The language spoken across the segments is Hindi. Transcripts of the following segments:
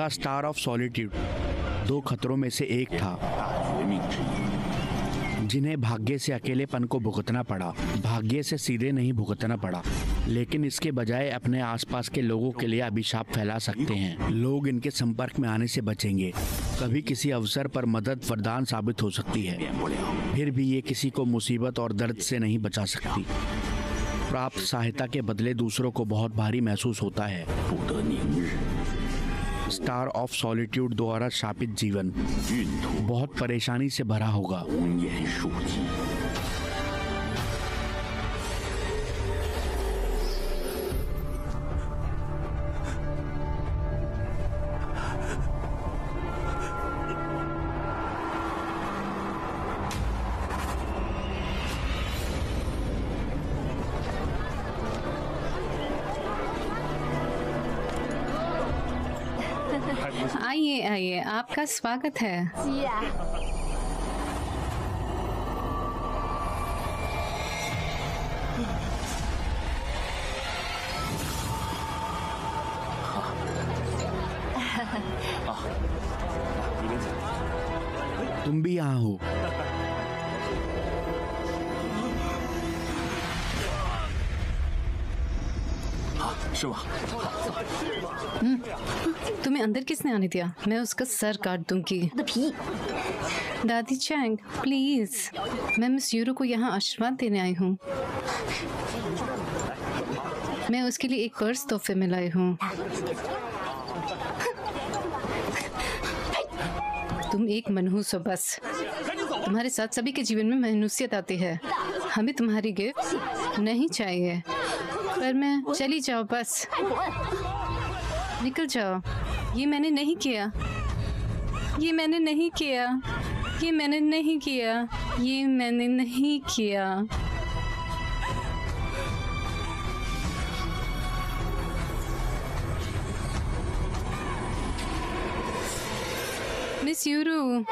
द स्टार ऑफ सॉलिट्यूड 2 खतरों में से एक था, जिन्हें भाग्य से अकेलेपन को भुगतना पड़ा। भाग्य से सीधे नहीं भुगतना पड़ा, लेकिन इसके बजाय अपने आसपास के लोगों के लिए अभिशाप फैला सकते हैं। लोग इनके संपर्क में आने से बचेंगे। कभी किसी अवसर पर मदद वरदान साबित हो सकती है, फिर भी ये किसी को मुसीबत और दर्द से नहीं बचा सकती। प्राप्त सहायता के बदले दूसरों को बहुत भारी महसूस होता है। स्टार ऑफ सॉलिट्यूड द्वारा शापित जीवन बहुत परेशानी से भरा होगा। आइए आइए, आपका स्वागत है। तुम भी यहाँ हो। तुम्हें अंदर किसने आने दिया? मैं उसका सर काट दूंगी। दादी चैंग प्लीज, मैं मिस यूरो को यहाँ आशीर्वाद देने आई हूँ। मैं उसके लिए एक पर्स तोहफे में लाई हूँ। तुम एक मनहूस हो बस। तुम्हारे साथ सभी के जीवन में मनहूसियत आती है। हमें तुम्हारी गिफ्ट नहीं चाहिए, पर मैं चली जाओ बस, निकल जाओ। ये मैंने नहीं किया, ये मैंने नहीं किया, ये मैंने नहीं किया, ये मैंने नहीं किया। मिस यूरू,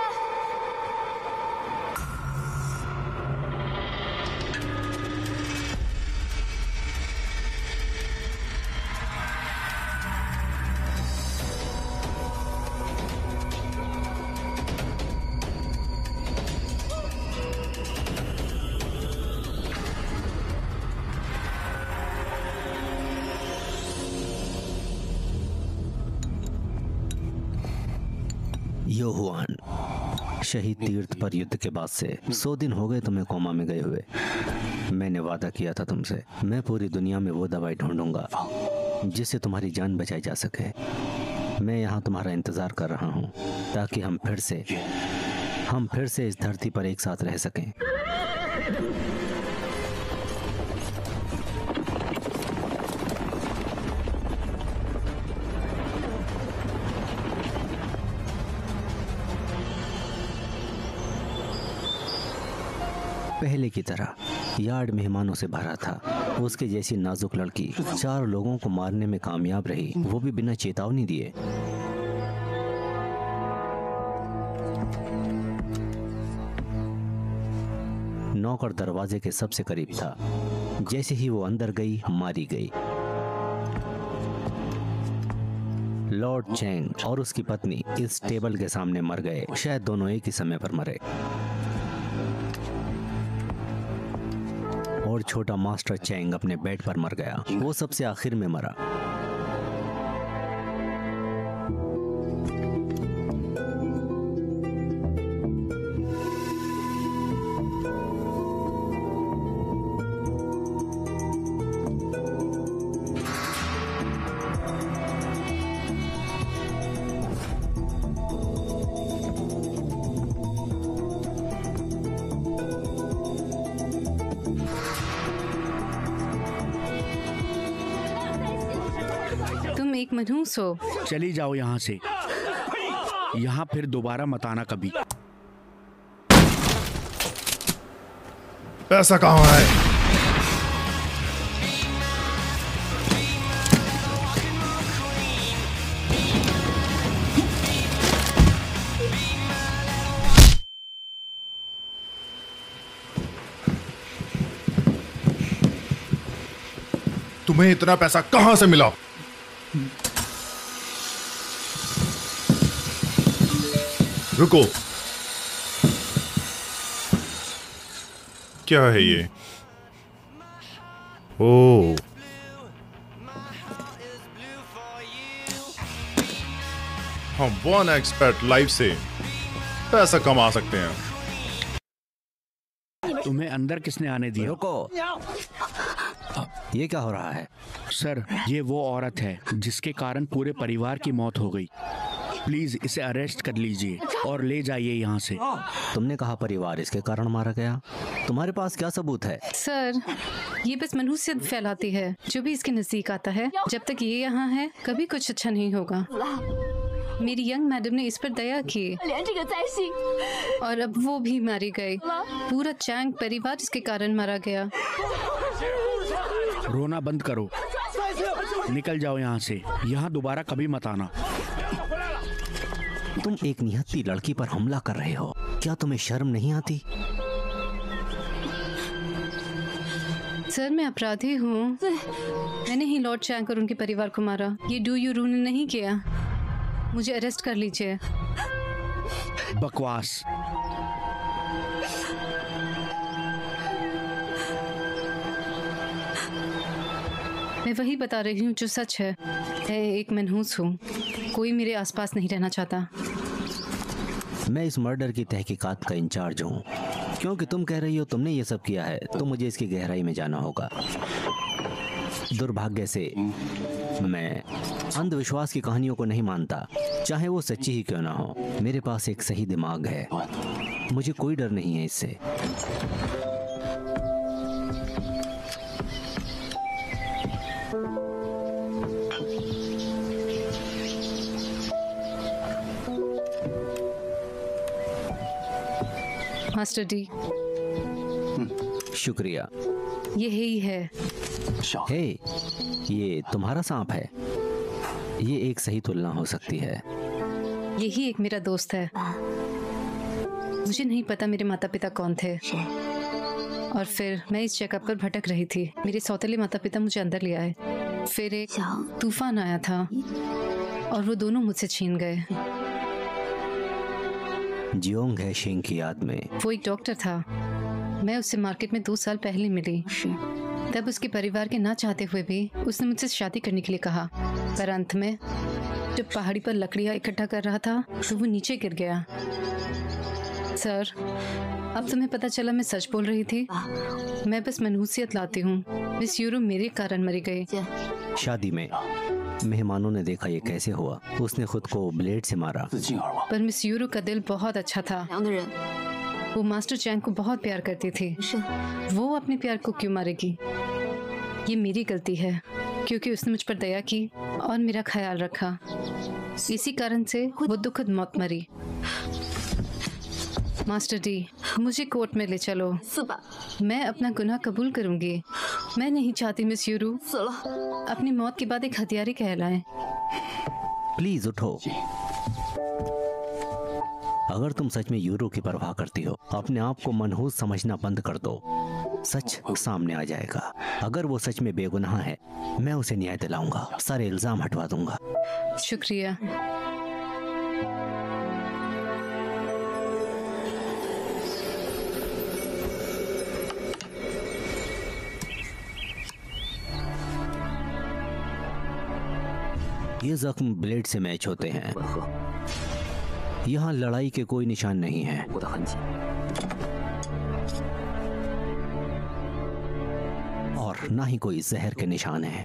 योहुआन, शहीद तीर्थ पर युद्ध के बाद से 100 दिन हो गए तुम्हें कोमा में गए हुए। मैंने वादा किया था तुमसे, मैं पूरी दुनिया में वो दवाई ढूंढूंगा जिससे तुम्हारी जान बचाई जा सके। मैं यहाँ तुम्हारा इंतजार कर रहा हूँ ताकि हम फिर से इस धरती पर एक साथ रह सकें। पहले की तरह यार्ड मेहमानों से भरा था। उसके जैसी नाजुक लड़की 4 लोगों को मारने में कामयाब रही, वो भी बिना चेतावनी दिए। नौकर दरवाजे के सबसे करीब था। जैसे ही वो अंदर गई, मारी गई। लॉर्ड चैंग और उसकी पत्नी इस टेबल के सामने मर गए। शायद दोनों एक ही समय पर मरे। और छोटा मास्टर चैंग अपने बेड पर मर गया। वो सबसे आखिर में मरा। एक मनहूस हो। चली जाओ यहाँ से। यहाँ फिर दोबारा मत आना कभी। पैसा कहाँ है? तुम्हें इतना पैसा कहाँ से मिला? रुको, क्या है ये? ओह, हम 1x Bet लाइव से पैसा कमा सकते हैं। तुम्हें अंदर किसने आने दिया? रुको, ये क्या हो रहा है? सर, ये वो औरत है जिसके कारण पूरे परिवार की मौत हो गई। प्लीज इसे अरेस्ट कर लीजिए और ले जाइए यहाँ से। तुमने कहा परिवार इसके कारण मारा गया। तुम्हारे पास क्या सबूत है? सर, ये बस मनहूसियत फैलाती है। जो भी इसके नजदीक आता है, जब तक ये यहाँ है कभी कुछ अच्छा नहीं होगा। मेरी यंग मैडम ने इस पर दया की और अब वो भी मारी गई। पूरा चैंग परिवार इसके कारण मारा गया। रोना बंद करो, निकल जाओ यहाँ से। यहाँ दोबारा कभी मत आना। तुम एक निहत्ती लड़की पर हमला कर रहे हो, क्या तुम्हें शर्म नहीं आती? सर, मैं अपराधी हूँ। मैंने ही लॉर्ड चैंग और उनके परिवार को मारा। ये डू यू रू ने नहीं किया। मुझे अरेस्ट कर लीजिए। बकवास। मैं वही बता रही हूँ जो सच है। मैं एक मनहूस हूँ। कोई मेरे आसपास नहीं रहना चाहता। मैं इस मर्डर की तहकीकात का इंचार्ज हूँ। क्योंकि तुम कह रही हो तुमने ये सब किया है, तो मुझे इसकी गहराई में जाना होगा। दुर्भाग्य से मैं अंधविश्वास की कहानियों को नहीं मानता, चाहे वो सच्ची ही क्यों ना हो। मेरे पास एक सही दिमाग है, मुझे कोई डर नहीं है इससे। मास्टर डी, शुक्रिया। ये ही है। हे, ये तुम्हारा सांप है। ये एक सही तुलना हो सकती है। यही एक मेरा दोस्त है। मुझे नहीं पता मेरे माता पिता कौन थे, और फिर मैं इस जगह पर भटक रही थी। मेरे सौतेले माता पिता मुझे अंदर ले आए। फिर एक तूफान आया था और वो दोनों मुझसे छीन गए। जियोंग है शिंग की याद में। वो एक डॉक्टर था। मैं उससे मार्केट में 2 साल पहले मिली। तब उसके परिवार के ना चाहते हुए भी उसने मुझसे शादी करने के लिए कहा। पर अंत में जब पहाड़ी पर लकड़ियां इकट्ठा कर रहा था तो वो नीचे गिर गया। सर, अब तुम्हें पता चला मैं सच बोल रही थी। मैं बस मनहूसियत लाती हूँ। मिस यूरो मेरे कारण मरी गई। शादी में मेहमानों ने देखा ये कैसे हुआ। उसने खुद को ब्लेड से मारा। पर मिस यूरो का दिल बहुत अच्छा था। वो मास्टर चैंग को बहुत प्यार करती थी। वो अपने प्यार को क्यों मारेगी? ये मेरी गलती है, क्योंकि उसने मुझ पर दया की और मेरा ख्याल रखा। इसी कारण से वो दुखद मौत मरी। मास्टर डी, मुझे कोर्ट में ले चलो। मैं अपना गुनाह कबूल करूंगी। मैं नहीं चाहती मिस यूरो अपनी मौत के बाद एक हत्यारी कहलाए। प्लीज उठो। अगर तुम सच में यूरो की परवाह करती हो, अपने आप को मनहूस समझना बंद कर दो। सच सामने आ जाएगा। अगर वो सच में बेगुनाह है, मैं उसे न्याय दिलाऊंगा, सारे इल्जाम हटवा दूंगा। शुक्रिया। ये जख्म ब्लेड से मैच होते हैं। यहाँ लड़ाई के कोई निशान नहीं है। और ना ही कोई जहर के निशान है।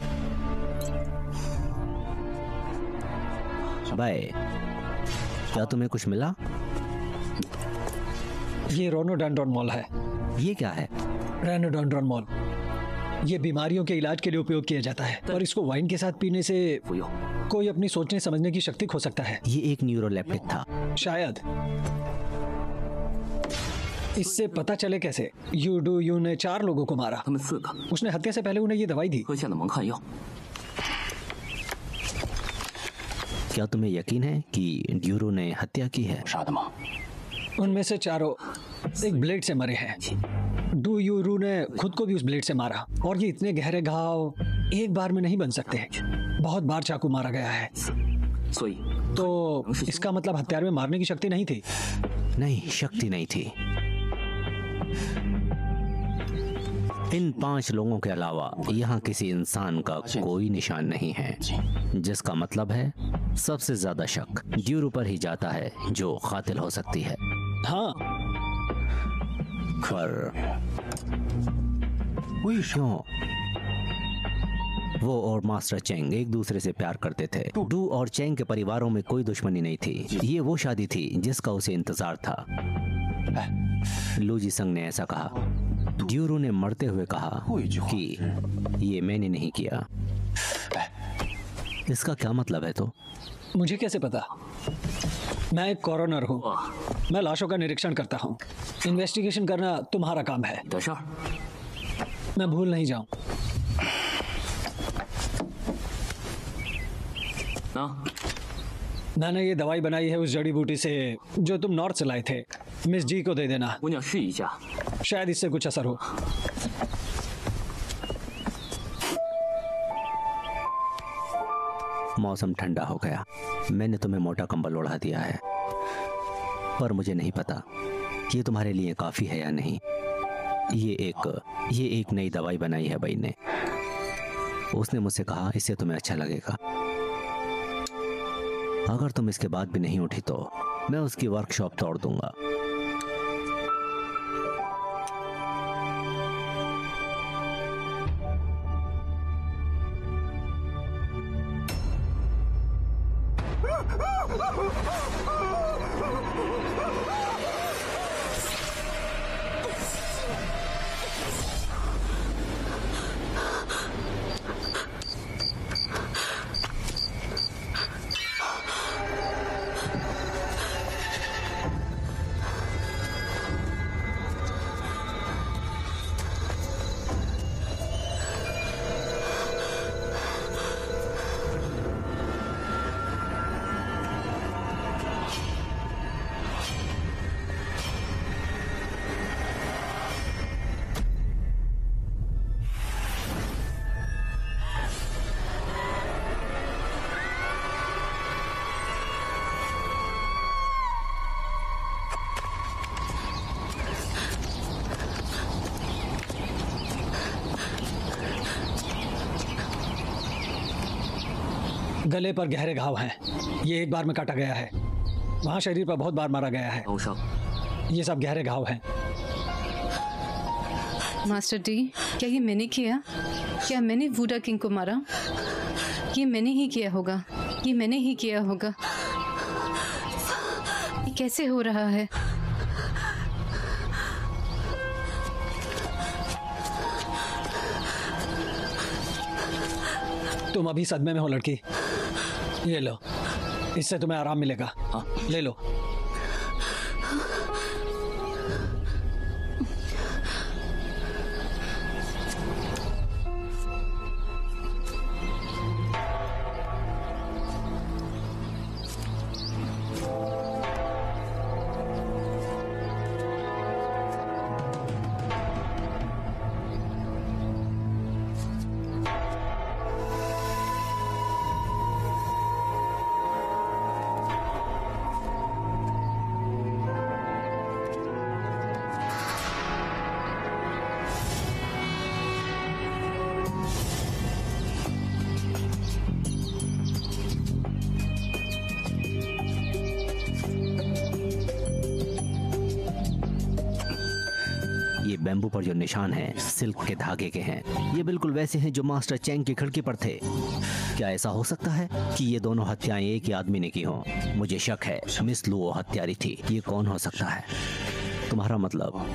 बाय, क्या तुम्हें कुछ मिला? ये रोनोडेंड्रॉन मॉल है। ये क्या है? रेनोडेंड्रॉन मॉल। ये बीमारियों के इलाज के लिए उपयोग किया जाता है, और इसको वाइन के साथ पीने से कोई अपनी सोचने समझने की शक्ति खो सकता है। ये एक न्यूरोलेप्टिक था। शायद। इससे पता चले कैसे? यू ने 4 लोगों को मारा। उसने हत्या से पहले उन्हें ये दवाई दी। क्या तुम्हें यकीन है कि ड्यूरो ने हत्या की है? उनमें से 4 एक ब्लेड से मरे हैं। डू यू रू ने खुद को भी उस ब्लेड से मारा, और ये इतने गहरे घाव एक बार में नहीं बन सकते। बहुत बार चाकू मारा गया है। तो इसका मतलब हत्यार में मारने की शक्ति नहीं थी। नहीं, शक्ति नहीं थी। इन 5 लोगों के अलावा यहाँ किसी इंसान का कोई निशान नहीं है, जिसका मतलब है सबसे ज्यादा शक ड्यूरू पर ही जाता है, जो कातिल हो सकती है। हाँ, पर क्यों? वो और मास्टर चेंग एक दूसरे से प्यार करते थे। डू और चेंग के परिवारों में कोई दुश्मनी नहीं थी। ये वो शादी थी जिसका उसे इंतजार था। लूजी संग ने ऐसा कहा। ड्यूरू ने मरते हुए कहा कि ये मैंने नहीं किया। इसका क्या मतलब है? तो मुझे कैसे पता? मैं एक कॉरोनर हूँ। मैं लाशों का निरीक्षण करता हूँ। इन्वेस्टिगेशन करना तुम्हारा काम है। मैं भूल नहीं जाऊं। मैंने ये दवाई बनाई है उस जड़ी बूटी से जो तुम नॉर्थ से लाए थे। मिस जी को दे देना, शायद इससे कुछ असर हो। मौसम ठंडा हो गया। मैंने तुम्हें मोटा कंबल ओढ़ा दिया है, पर मुझे नहीं पता कि ये तुम्हारे लिए काफी है या नहीं। ये एक नई दवाई बनाई है भाई ने। उसने मुझसे कहा इससे तुम्हें अच्छा लगेगा। अगर तुम इसके बाद भी नहीं उठी तो मैं उसकी वर्कशॉप तोड़ दूंगा। गले पर गहरे घाव हैं। ये एक बार में काटा गया है। वहाँ शरीर पर बहुत बार मारा गया है। ये सब गहरे घाव हैं। मास्टर डी, क्या ये मैंने किया? क्या मैंने वुडा किंग को मारा? ये मैंने ही किया होगा। ये मैंने ही किया होगा। ये कैसे हो रहा है? तुम अभी सदमे में हो लड़की। ये लो, इससे तुम्हें आराम मिलेगा। ले लो। बैम्बू पर जो निशान हैं सिल्क के धागे के हैं। ये बिल्कुल वैसे हैं जो मास्टर चैंग की खिड़की पर थे। क्या ऐसा हो सकता है कि ये दोनों हत्याएं एक ही आदमी ने की हों? मुझे शक है मिस लुओ हत्यारी थी। ये कौन हो सकता है? तुम्हारा मतलब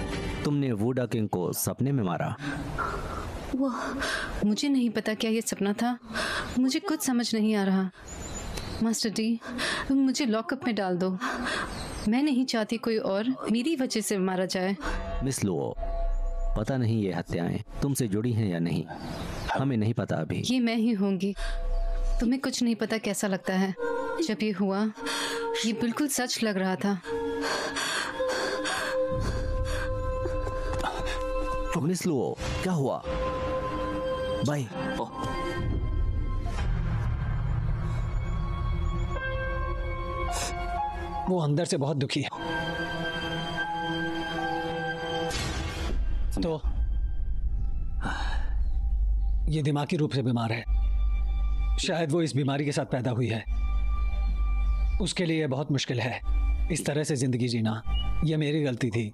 तुमने वुडा किंग को सपने में मारा? वो मुझे नहीं पता क्या ये सपना था। मुझे कुछ समझ नहीं आ रहा। मास्टर डी, तुम मुझे लॉकअप में डाल दो। मैं नहीं चाहती कोई और मेरी वजह से मारा जाए। मिस लुओ, पता नहीं ये हत्याएं तुमसे जुड़ी हैं या नहीं। हमें नहीं पता अभी। ये मैं ही होंगी। तुम्हें कुछ नहीं पता कैसा लगता है। जब ये हुआ, ये बिल्कुल सच लग रहा था। मिस लुओ, क्या हुआ? भाई, वो अंदर से बहुत दुखी है। तो ये दिमागी रूप से बीमार है। शायद वो इस बीमारी के साथ पैदा हुई है। उसके लिए बहुत मुश्किल है इस तरह से जिंदगी जीना। ये मेरी गलती थी,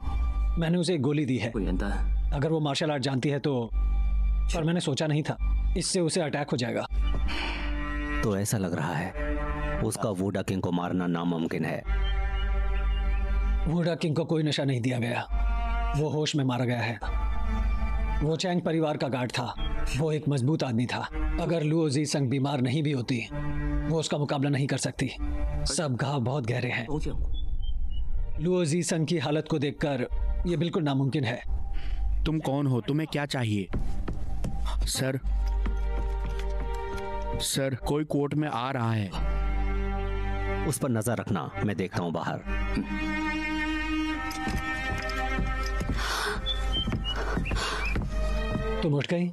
मैंने उसे एक गोली दी है। अगर वो मार्शल आर्ट जानती है तो, पर मैंने सोचा नहीं था इससे उसे अटैक हो जाएगा। तो ऐसा लग रहा है उसका वुडा किंग को मारना नामुमकिन है। वुडा किंग को कोई नशा नहीं दिया गया, वो होश में मारा गया है। वो चैंग परिवार का गार्ड था, वो एक मजबूत आदमी था। अगर लुओ जी संग बीमार नहीं भी होती, वो उसका मुकाबला नहीं कर सकती। सब घाव बहुत गहरे हैं। लुओ जी संग की हालत को देखकर ये बिल्कुल नामुमकिन है। तुम कौन हो? तुम्हें क्या चाहिए? सर, सर, कोई कोर्ट में आ रहा है। उस पर नजर रखना, मैं देखता हूं बाहर। तुम उठ गई?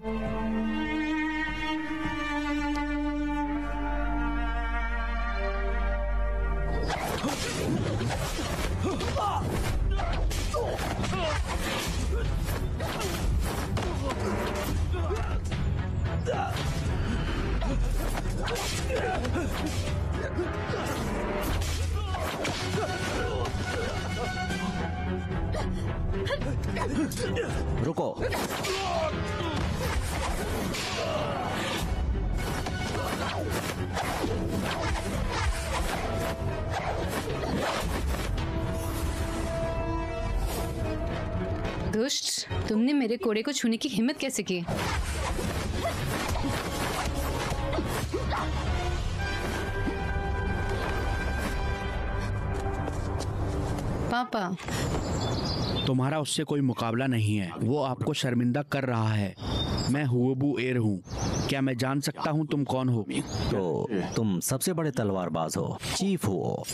रुको। दुष्ट, तुमने मेरे कोड़े को छूने की हिम्मत कैसे की? पापा, तुम्हारा उससे कोई मुकाबला नहीं है। वो आपको शर्मिंदा कर रहा है। मैं हुओबू एर हूँ। क्या मैं जान सकता हूँ तुम कौन हो? तो तुम सबसे बड़े तलवारबाज हो, चीफ हो।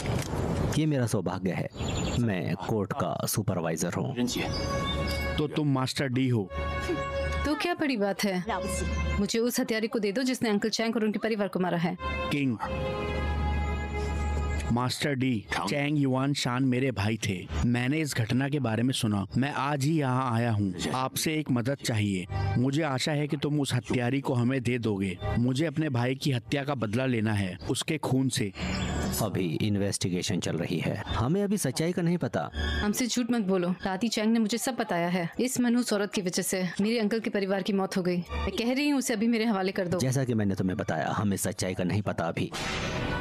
ये मेरा सौभाग्य है। मैं कोर्ट का सुपरवाइजर हूँ। तो तुम मास्टर डी हो। तो क्या बड़ी बात है? मुझे उस हत्यारे को दे दो जिसने अंकल चैंग और उनके परिवार को मारा है। King, master D, Chang Yuan Shan मेरे भाई थे। मैंने इस घटना के बारे में सुना। मैं आज ही यहाँ आया हूँ। आपसे एक मदद चाहिए। मुझे आशा है कि तुम उस हत्यारी को हमें दे दोगे। मुझे अपने भाई की हत्या का बदला लेना है, उसके खून से। अभी इन्वेस्टिगेशन चल रही है, हमें अभी सच्चाई का नहीं पता। हमसे झूठ मत बोलो। ताती चैंग ने मुझे सब बताया है। इस मनहूस औरत की वजह से मेरे अंकल के परिवार की मौत हो गई। मैं कह रही हूँ उसे अभी मेरे हवाले कर दो। जैसा कि मैंने तुम्हें बताया, हमें सच्चाई का नहीं पता अभी।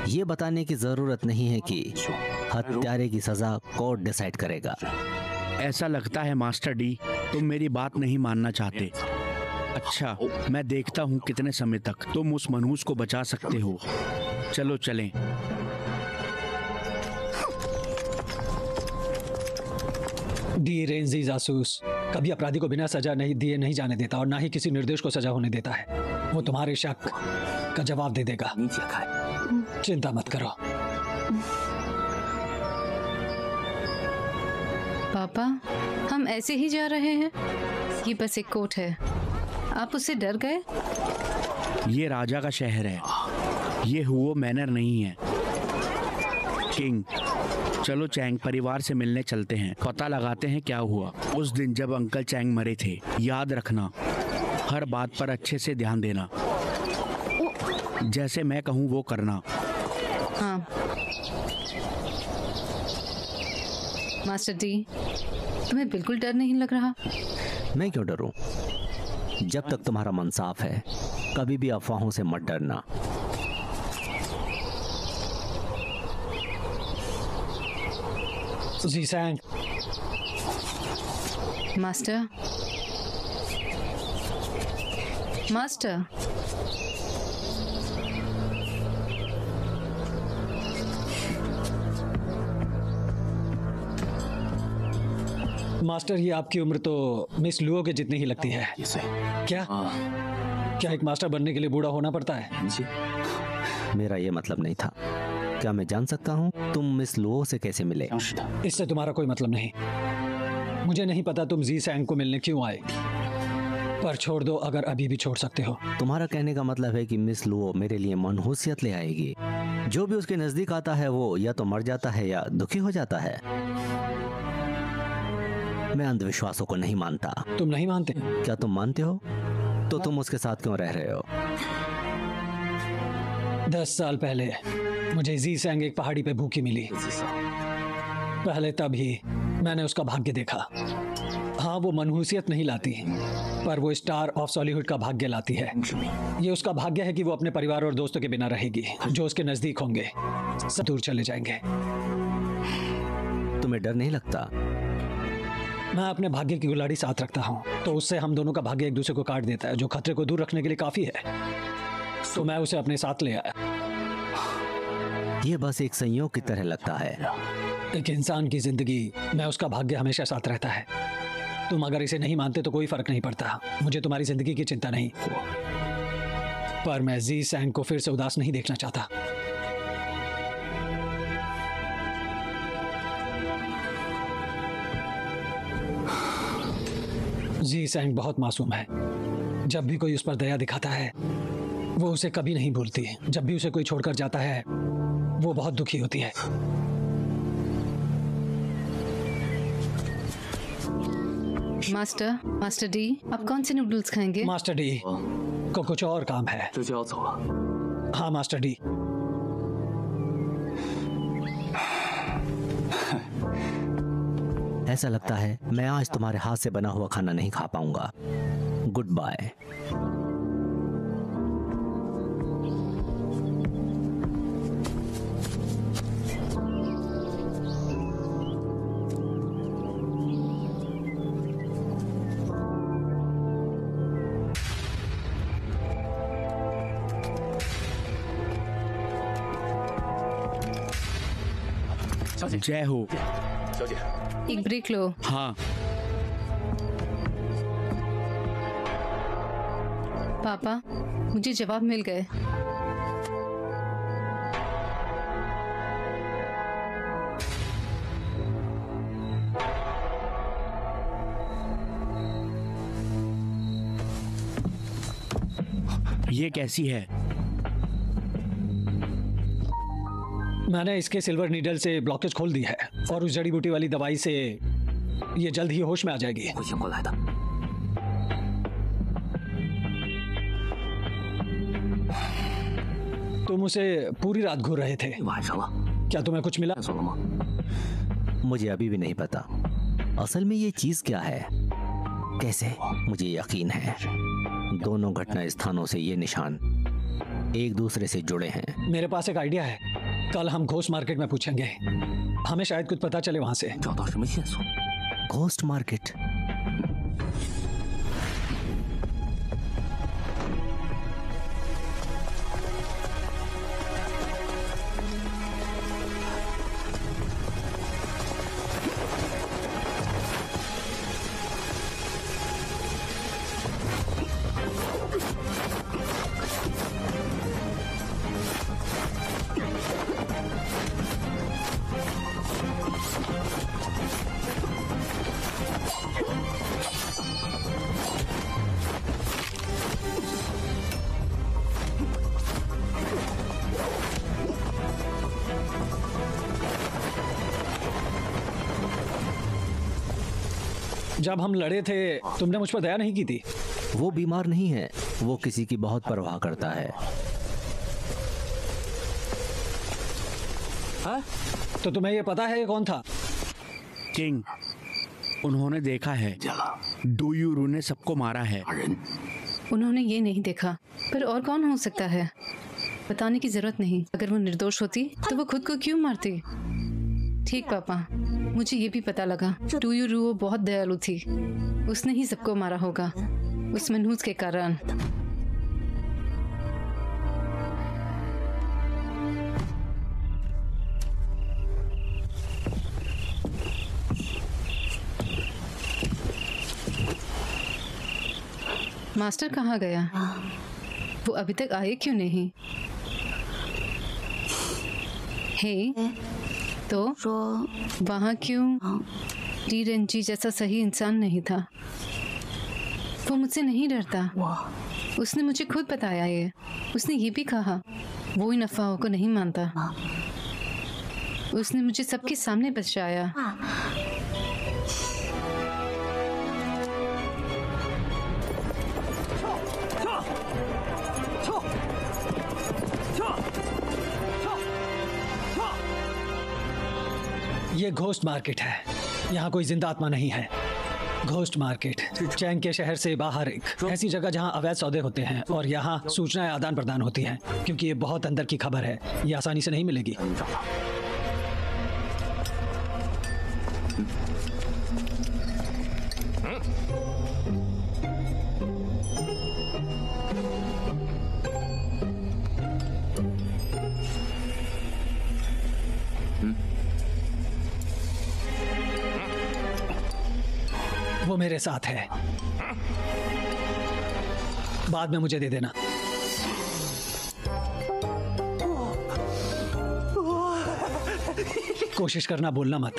ये बताने की जरूरत नहीं है कि हत्यारे की सजा कोर्ट डिसाइड करेगा। ऐसा लगता है मास्टर डी, तुम मेरी बात नहीं मानना चाहते। अच्छा, मैं देखता हूँ कितने समय तक तुम उस मनहूस को बचा सकते हो। चलो चलें। डी रेंजी जासूस कभी अपराधी को बिना सजा नहीं दिए नहीं जाने देता, और ना ही किसी निर्दोष को सजा होने देता है। वो तुम्हारे शक का जवाब दे देगा। चिंता मत करो। पापा, हम ऐसे ही जा रहे हैं? ये बस एक कोर्ट है। आप उससे डर गए? ये राजा का शहर है। ये हुओ मैनर नहीं है। किंग, चलो चैंग परिवार से मिलने चलते हैं। पता लगाते हैं क्या हुआ उस दिन जब अंकल चैंग मरे थे। याद रखना, हर बात पर अच्छे से ध्यान देना। जैसे मैं कहूँ वो करना। हाँ। मास्टर डी, तुम्हें बिल्कुल डर नहीं लग रहा? मैं क्यों डरूं? जब तक तुम्हारा मन साफ है, कभी भी अफवाहों से मत डरना। जी सैंग। मास्टर, मास्टर, मास्टर, ये आपकी उम्र तो मिस लुओ के जितनी ही लगती है। क्या एक मास्टर बनने के लिए बूढ़ा होना पड़ता है? मेरा ये मतलब नहीं था। क्या मैं जान सकता हूँ तुम मिस लुओ से कैसे मिले? इससे तुम्हारा कोई मतलब नहीं। मुझे नहीं पता तुम जी सैंग को मिलने क्यों आए। पर छोड़ दो अगर अभी भी छोड़ सकते हो। तुम्हारा कहने का मतलब है कि मिस लुओ मेरे लिए मनहूसियत ले आएगी। जो भी उसके नजदीक आता है वो या तो मर जाता है या दुखी हो जाता है। मैं अंधविश्वासों को नहीं मानता। तुम नहीं मानते? क्या तुम मानते हो? तो तुम उसके साथ क्यों रह रहे हो? 10 साल पहले मुझे जी सेंग एक पहाड़ी पे भूखी मिली। पहले तभी मैंने उसका भाग्य देखा। हाँ, वो मनहूसियत नहीं लाती, पर वो स्टार ऑफ सॉलीहुड का भाग्य लाती है। ये उसका भाग्य है कि वो अपने परिवार और दोस्तों के बिना रहेगी। जो उसके नजदीक होंगे सब दूर चले जाएंगे। तुम्हें डर नहीं लगता? मैं अपने भाग्य की गुलाड़ी साथ रखता हूँ, तो उससे हम दोनों का भाग्य एक दूसरे को काट देता है, जो खतरे को दूर रखने के लिए काफी है। तो मैं उसे अपने साथ ले आया। ये बस एक संयोग की तरह लगता है। एक इंसान की जिंदगी में उसका भाग्य हमेशा साथ रहता है। तुम अगर इसे नहीं मानते तो कोई फर्क नहीं पड़ता। मुझे तुम्हारी जिंदगी की चिंता नहीं, पर मैं जी सैंग को फिर से उदास नहीं देखना चाहता। जी सैंग बहुत मासूम है। जब भी कोई उस पर दया दिखाता है वो उसे कभी नहीं भूलती। जब भी उसे कोई छोड़कर जाता है वो बहुत दुखी होती है। मास्टर डी, आप कौन से नूडल्स खाएंगे? मास्टर डी को कुछ और काम है। हाँ मास्टर डी। ऐसा लगता है मैं आज तुम्हारे हाथ से बना हुआ खाना नहीं खा पाऊंगा। Goodbye. जय हो। एक ब्रेक लो। हाँ। पापा, मुझे जवाब मिल गए। ये कैसी है? मैंने इसके सिल्वर नीडल से ब्लॉकेज खोल दी है और उस जड़ी बूटी वाली दवाई से ये जल्द ही होश में आ जाएगी। तुम उसे पूरी रात घूर रहे थे, क्या तुम्हें कुछ मिला? मुझे अभी भी नहीं पता असल में ये चीज क्या है। कैसे? मुझे यकीन है दोनों घटना स्थानों से ये निशान एक दूसरे से जुड़े हैं। मेरे पास एक आइडिया है। कल हम घोस्ट मार्केट में पूछेंगे, हमें शायद कुछ पता चले वहां से। Ghost market? जब हम लड़े थे तुमने मुझ पर दया नहीं की थी। वो बीमार नहीं है, वो किसी की बहुत परवाह करता है। हाँ? तो तुम्हें ये पता है ये कौन था? किंग, उन्होंने देखा है। डू यूरू ने सबको मारा है। उन्होंने ये नहीं देखा, पर और कौन हो सकता है? बताने की जरूरत नहीं। अगर वो निर्दोष होती तो वो खुद को क्यों मारती? ठीक पापा, मुझे ये भी पता लगा डू यूरू वो बहुत दयालु थी। उसने ही सबको मारा होगा उस मनहूस के कारण। मास्टर कहाँ गया? वो अभी तक आए क्यों नहीं? हे, तो वहाँ क्यों? डी रेंजी जैसा सही इंसान नहीं था। वो मुझसे नहीं डरता। उसने मुझे खुद बताया ये। उसने ये भी कहा वो इन अफवाहों को नहीं मानता। उसने मुझे सबके सामने बचाया। ये घोस्ट मार्केट है, यहाँ कोई जिंदा आत्मा नहीं है। घोस्ट मार्केट चैंग के शहर से बाहर एक ऐसी जगह जहाँ अवैध सौदे होते हैं और यहाँ सूचनाएं आदान प्रदान होती हैं, क्योंकि ये बहुत अंदर की खबर है, ये आसानी से नहीं मिलेगी। वो मेरे साथ है, बाद में मुझे दे देना। कोशिश करना बोलना मत।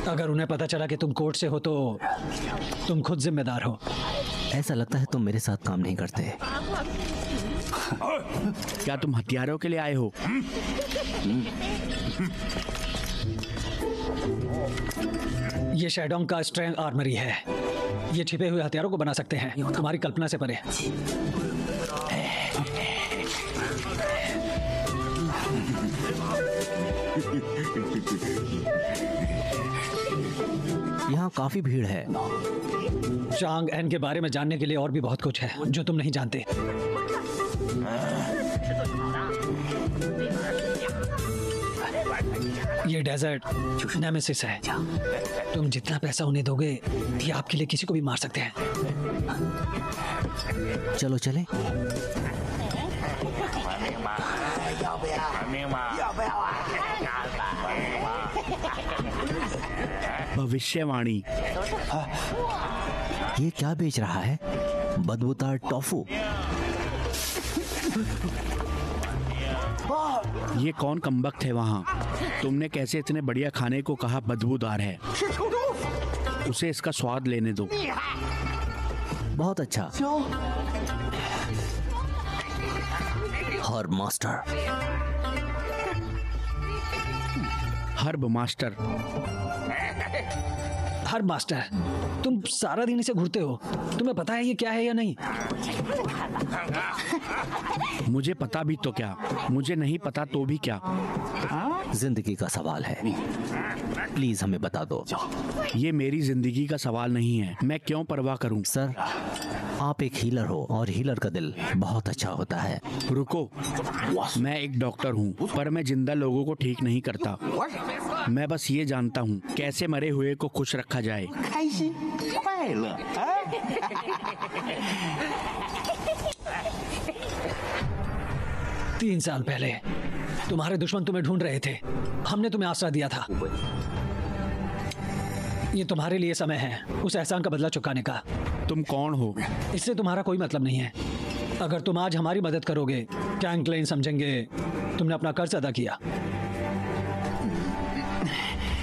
अगर उन्हें पता चला कि तुम कोर्ट से हो तो तुम खुद जिम्मेदार हो। ऐसा लगता है तुम मेरे साथ काम नहीं करते। क्या तुम हथियारों के लिए आए हो? ये शेडोंग का स्ट्रेंथ आर्मरी है। ये छिपे हुए हथियारों को बना सकते हैं, तुम्हारी कल्पना से परे। यहाँ काफी भीड़ है। चांग एन के बारे में जानने के लिए और भी बहुत कुछ है जो तुम नहीं जानते। ये डेजर्ट नेमेसिस है। तुम जितना पैसा उन्हें दोगे ये आपके लिए किसी को भी मार सकते हैं। चलो चले। भविष्यवाणी। ये क्या बेच रहा है? बदबूदार टोफू। ये कौन कमबख्त है वहाँ? तुमने कैसे इतने बढ़िया खाने को कहा बदबूदार है? उसे इसका स्वाद लेने दो। बहुत अच्छा। Herb master. Herb master. Herb master, तुम सारा दिन इसे घूरते हो। तुम्हें पता है ये क्या है या नहीं? मुझे पता भी तो क्या, मुझे नहीं पता तो भी क्या। जिंदगी का सवाल है, प्लीज हमें बता दो। ये मेरी जिंदगी का सवाल नहीं है, मैं क्यों परवाह करूं? सर, आप एक हीलर हो और हीलर का दिल बहुत अच्छा होता है। रुको, मैं एक डॉक्टर हूँ पर मैं जिंदा लोगों को ठीक नहीं करता। मैं बस ये जानता हूँ कैसे मरे हुए को खुश रखा जाए। 3 साल पहले तुम्हारे दुश्मन तुम्हें ढूंढ रहे थे। हमने तुम्हें आसरा दिया था। ये तुम्हारे लिए समय है उस एहसान का बदला चुकाने का। तुम कौन हो? इससे तुम्हारा कोई मतलब नहीं है। अगर तुम आज हमारी मदद करोगे, टैंक लेन समझेंगे तुमने अपना कर्ज अदा किया।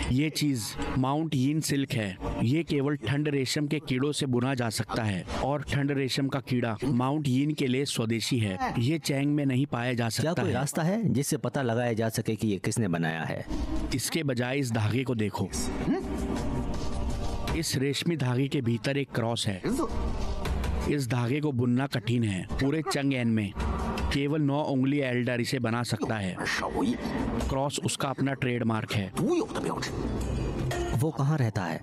ये चीज माउंट यीन सिल्क है। ये केवल ठंड रेशम के कीड़ों से बुना जा सकता है और ठंड रेशम का कीड़ा माउंट यीन के लिए स्वदेशी है। ये चैंग में नहीं पाया जा सकता। क्या कोई रास्ता है जिससे पता लगाया जा सके कि ये किसने बनाया है? इसके बजाय इस धागे को देखो। इस रेशमी धागे के भीतर एक क्रॉस है। इस धागे को बुनना कठिन है। पूरे चंग एन में केवल 9 उंगली एल्डर इसे बना सकता है। क्रॉस उसका अपना ट्रेडमार्क है। वो कहाँ रहता है?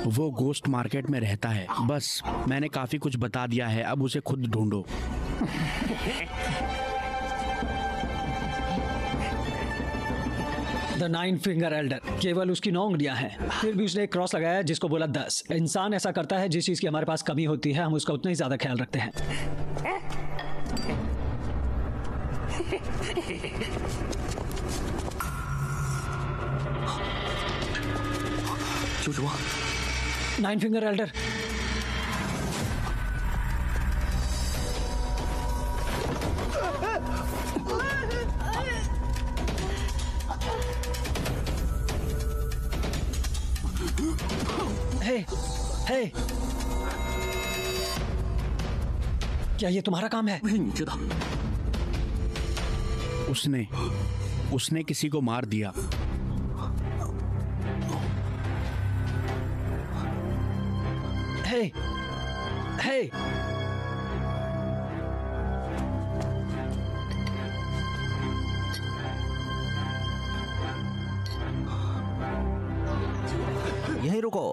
वो गोस्ट मार्केट में रहता है। बस मैंने काफी कुछ बता दिया है, अब उसे खुद ढूंढो। द 9 फिंगर एल्डर, केवल उसकी 9 उंगलियां हैं, फिर भी उसने एक क्रॉस लगाया जिसको बोला 10। इंसान ऐसा करता है जिस चीज की हमारे पास कमी होती है हम उसका उतना ही ज्यादा ख्याल रखते हैं। नाइन फिंगर एल्डर, हे हे क्या ये तुम्हारा काम है? उसने किसी को मार दिया। हे, हे, यहीं रुको।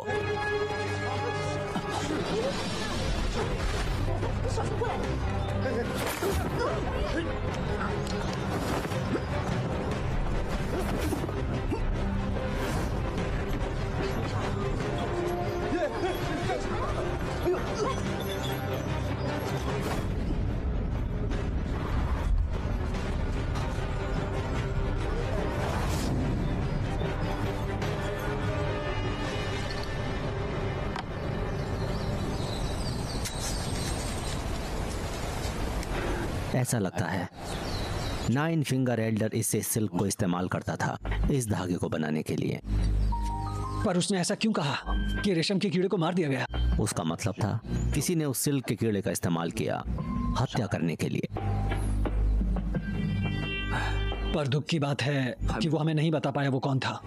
ऐसा लगता है 9 फिंगर एल्डर इससे सिल्क को इस्तेमाल करता था इस धागे को बनाने के लिए। पर उसने ऐसा क्यों कहा कि रेशम के कीड़े को मार दिया गया? उसका मतलब था किसी ने उस सिल्क के कीड़े का इस्तेमाल किया हत्या करने के लिए। पर दुख की बात है कि वो हमें नहीं बता पाया वो कौन था।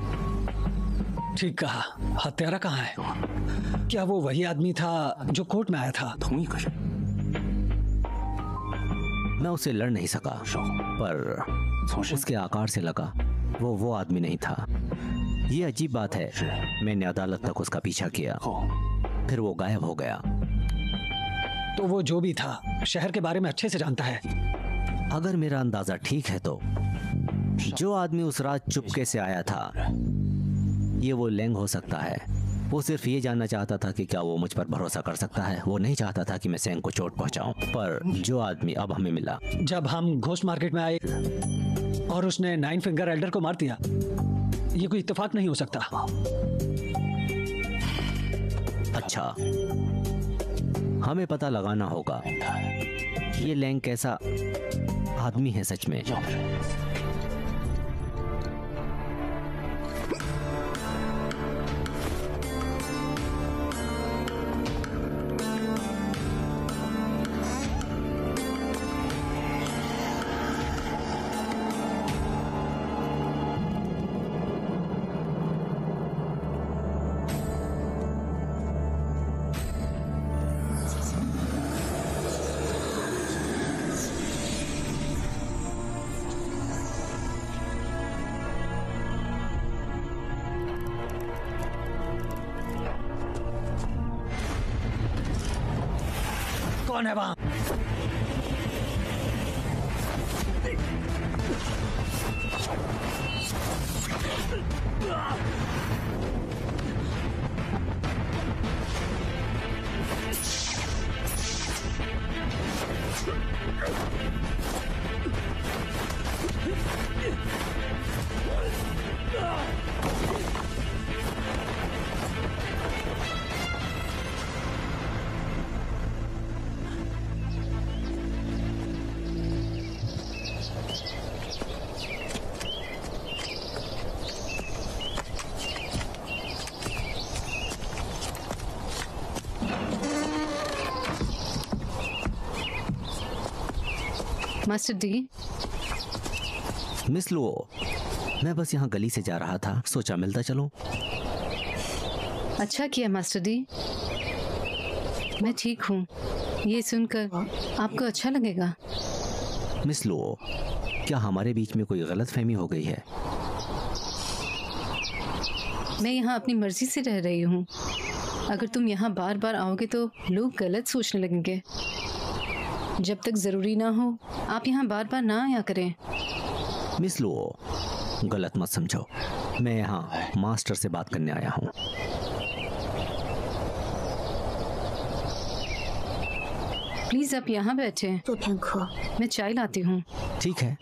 ठीक कहा, हत्यारा कहाँ है? क्या वो वही आदमी था जो कोर्ट में आया था? मैं उससे लड़ नहीं सका, पर उसके आकार से लगा वो आदमी नहीं था। ये अजीब बात है। मैंने अदालत तक उसका पीछा किया, फिर वो गायब हो गया। तो वो जो भी था शहर के बारे में अच्छे से जानता है। अगर मेरा अंदाजा ठीक है तो जो आदमी उस रात चुपके से आया था ये वो लेंग हो सकता है। वो सिर्फ ये जानना चाहता था कि क्या वो मुझ पर भरोसा कर सकता है। वो नहीं चाहता था कि मैं सेंग को चोट पहुंचाऊं। पर जो आदमी अब हमें मिला, जब हम घोस्ट मार्केट में आए और उसने 9 फिंगर एल्डर को मार दिया, ये कोई इत्तेफाक नहीं हो सकता। अच्छा, हमें पता लगाना होगा ये लेंग कैसा आदमी है सच में। कौन है वहां? Master D. मिस लुओ, मैं बस यहाँ गली से जा रहा था, सोचा मिलता चलूं। अच्छा किया मास्टर डी, मैं ठीक हूँ। ये सुनकर आपको अच्छा लगेगा। मिस लुओ, क्या हमारे बीच में कोई गलतफहमी हो गई है? मैं यहाँ अपनी मर्जी से रह रही हूँ। अगर तुम यहाँ बार बार आओगे तो लोग गलत सोचने लगेंगे। जब तक जरूरी ना हो आप यहाँ बार बार ना आया करें। मिस लुओ, गलत मत समझो, मैं यहाँ मास्टर से बात करने आया हूँ। प्लीज आप यहाँ बैठे, मैं चाय लाती हूँ। ठीक है।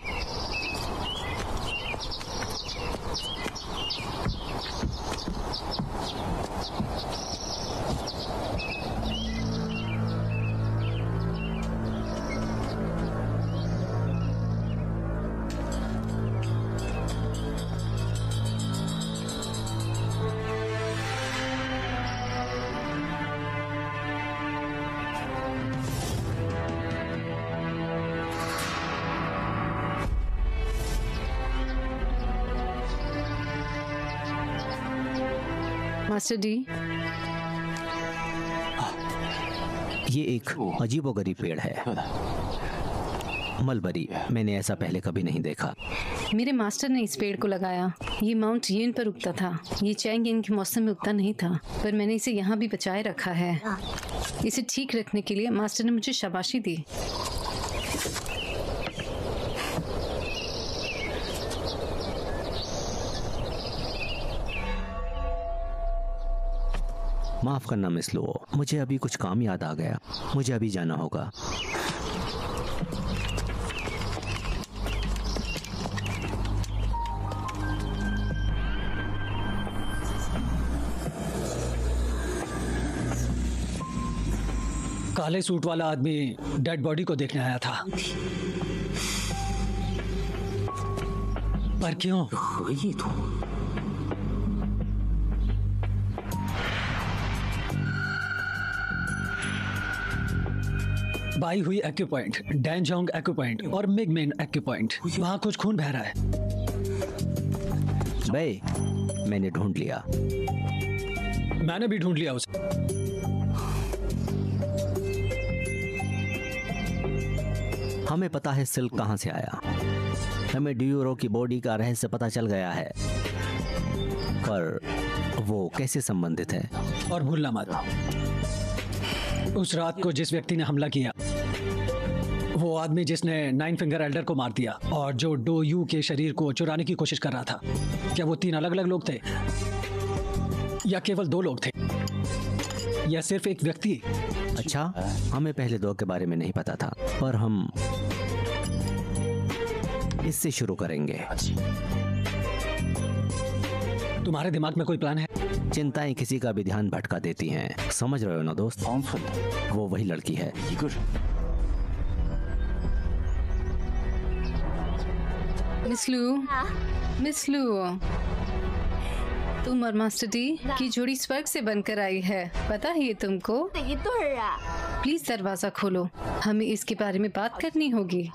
मास्टर डी, ये एक अजीबोगरीब पेड़ है, मलबरी। मैंने ऐसा पहले कभी नहीं देखा। मेरे मास्टर ने इस पेड़ को लगाया। ये माउंट यीन पर उगता था। ये चैंग यीन के मौसम में उगता नहीं था, पर मैंने इसे यहाँ भी बचाए रखा है। इसे ठीक रखने के लिए मास्टर ने मुझे शाबाशी दी। माफ करना मिस लो, मुझे अभी कुछ काम याद आ गया। मुझे अभी जाना होगा। काले सूट वाला आदमी डेड बॉडी को देखने आया था, पर क्यों? बाई हुई एक्यूपॉइंट, डैनजोंग एक्यूपॉइंट और मिगमेन एक्यूपॉइंट, वहां कुछ खून बह रहा है। बे, मैंने ढूंढ लिया। मैंने भी ढूंढ लिया उसे। हमें पता है सिल्क कहां से आया। हमें ड्यूरो की बॉडी का रहस्य पता चल गया है, पर वो कैसे संबंधित है? और भूलना मत, उस रात को जिस व्यक्ति ने हमला किया, वो आदमी जिसने 9 फिंगर एल्डर को मार दिया और जो डो यू के शरीर को चुराने की कोशिश कर रहा था, क्या वो 3 अलग अलग लोग थे या केवल 2 लोग थे या सिर्फ एक व्यक्ति? अच्छा, हमें पहले 2 के बारे में नहीं पता था, पर हम इससे शुरू करेंगे। तुम्हारे दिमाग में कोई प्लान है? चिंताएं किसी का भी ध्यान भटका देती हैं, समझ रहे हो ना दोस्त? वो वही लड़की है। मिस लू, तुम और मास्टर डी की जोड़ी स्वर्ग से बनकर आई है, पता है ये तुमको? प्लीज दरवाजा खोलो, हमें इसके बारे में बात करनी होगी।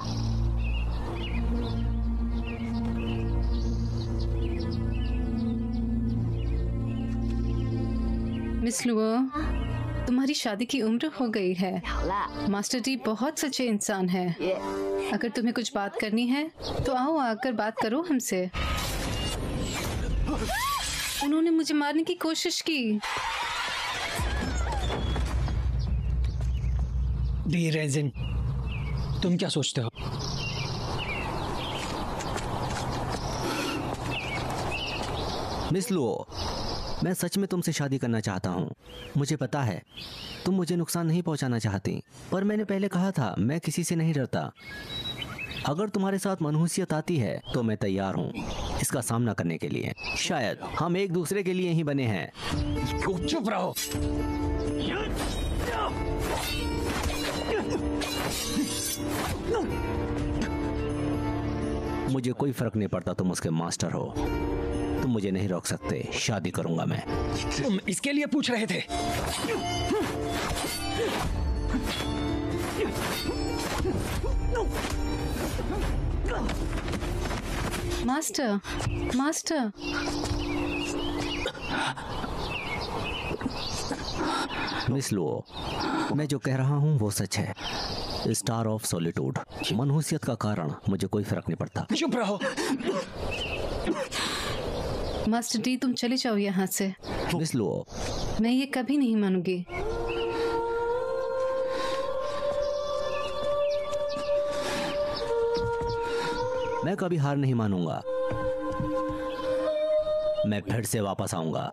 मिस लू, तुम्हारी शादी की उम्र हो गई है। मास्टर डी बहुत सच्चे इंसान है। अगर तुम्हें कुछ बात करनी है तो आओ, आकर बात करो हमसे। उन्होंने मुझे मारने की कोशिश की। डी रेजिन, तुम क्या सोचते हो? मिस लुओ, मैं सच में तुमसे शादी करना चाहता हूँ। मुझे पता है तुम मुझे नुकसान नहीं पहुँचाना चाहती, पर मैंने पहले कहा था मैं किसी से नहीं डरता। अगर तुम्हारे साथ मनहूसियत आती है तो मैं तैयार हूँ इसका सामना करने के लिए। शायद हम एक दूसरे के लिए ही बने हैं। चुप रहो। मुझे कोई फर्क नहीं पड़ता, तुम उसके मास्टर हो, तुम मुझे नहीं रोक सकते। शादी करूंगा मैं। तुम इसके लिए पूछ रहे थे? मास्टर, मास्टर, मिस लुओ, मैं जो कह रहा हूँ वो सच है। स्टार ऑफ सॉलिट्यूड, मनहूसियत का कारण मुझे कोई फर्क नहीं पड़ता। चुप रहो। मास्टर डी, तुम चले जाओ यहाँ से। मिस लुओ, मैं ये कभी नहीं मानूंगी। मैं कभी हार नहीं मानूंगा। मैं फिर से वापस आऊंगा।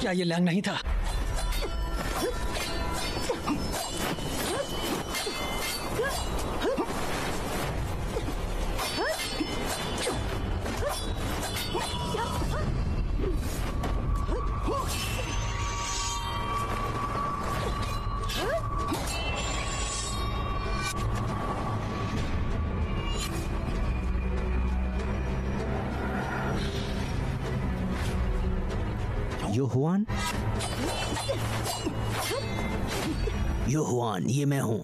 क्या ये लैंग नहीं था? योहुआन, योहुआन, ये मैं हूं।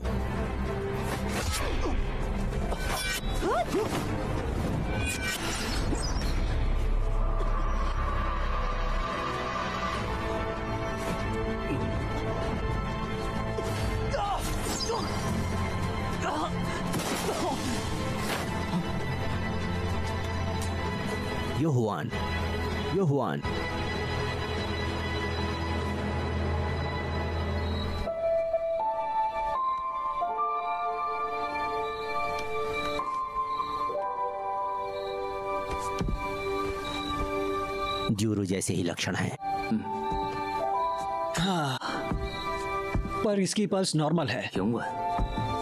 योहुआन, योहुआन, ड्यूरो जैसे ही लक्षण हैं। हाँ, पर इसकी पल्स नॉर्मल है।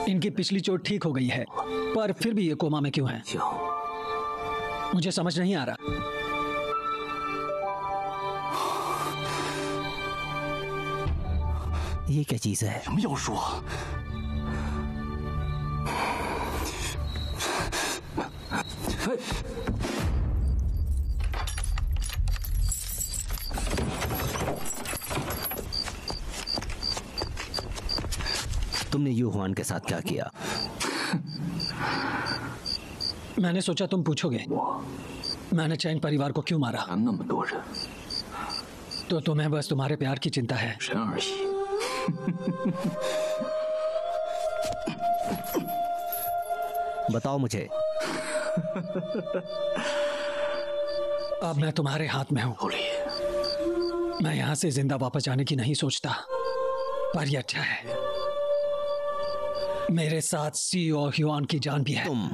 इनकी पिछली चोट ठीक हो गई है, पर फिर भी ये कोमा में क्यों है? मुझे समझ नहीं आ रहा। ये क्या चीज है? तुमने युहुआन के साथ क्या किया? मैंने सोचा तुम पूछोगे। मैंने चैंग परिवार को क्यों मारा? तो तुम्हें बस तुम्हारे प्यार की चिंता है। बताओ मुझे। अब मैं तुम्हारे हाथ में हूं। मैं यहां से जिंदा वापस जाने की नहीं सोचता, पर यह अच्छा है। मेरे साथ सी और ह्युआन की जान भी है। तुम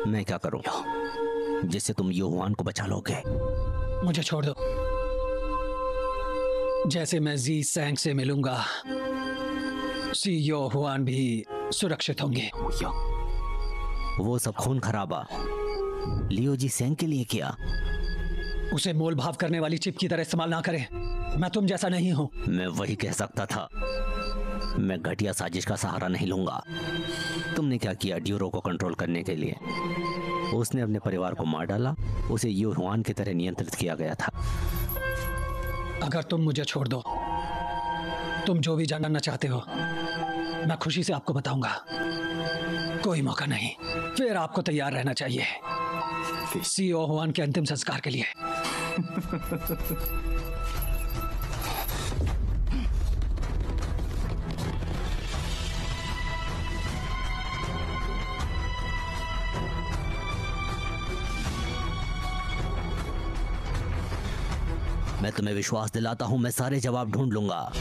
मैं क्या करूं जिससे तुम युहुआन को बचा लोगे? मुझे छोड़ दो। जैसे मैं जी सैंग से मिलूंगा, सी यो हुआन भी सुरक्षित होंगे। वो सब खून खराबा लियो जी सेंग के लिए किया। उसे मोल भाव करने वाली चिप की तरह इस्तेमाल ना करें। मैं तुम जैसा नहीं हूं। मैं वही कह सकता था। मैं घटिया साजिश का सहारा नहीं लूंगा। तुमने क्या किया ड्यूरो को कंट्रोल करने के लिए? उसने अपने परिवार को मार डाला। उसे युहुआन की तरह नियंत्रित किया गया था। अगर तुम मुझे छोड़ दो, तुम जो भी जानना चाहते हो मैं खुशी से आपको बताऊंगा। कोई मौका नहीं। फिर आपको तैयार रहना चाहिए सीओ हुआन के अंतिम संस्कार के लिए। मैं तुम्हें विश्वास दिलाता हूं, मैं सारे जवाब ढूंढ लूंगा।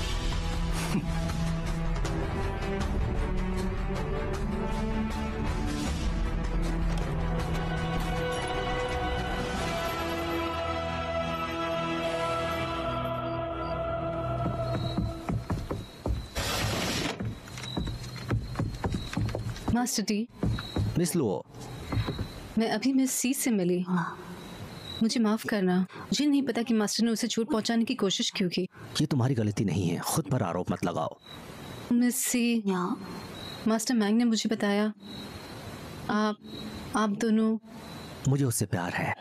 मास्टर डी, मिस लुओ, मैं अभी मिस सी से मिली। मुझे माफ करना। मुझे नहीं पता कि मास्टर ने उसे चोट पहुंचाने की कोशिश क्यों की। ये तुम्हारी गलती नहीं है। खुद पर आरोप मत लगाओ। मिस सी, मास्टर मैंग ने मुझे बताया आप दोनों। मुझे उससे प्यार है।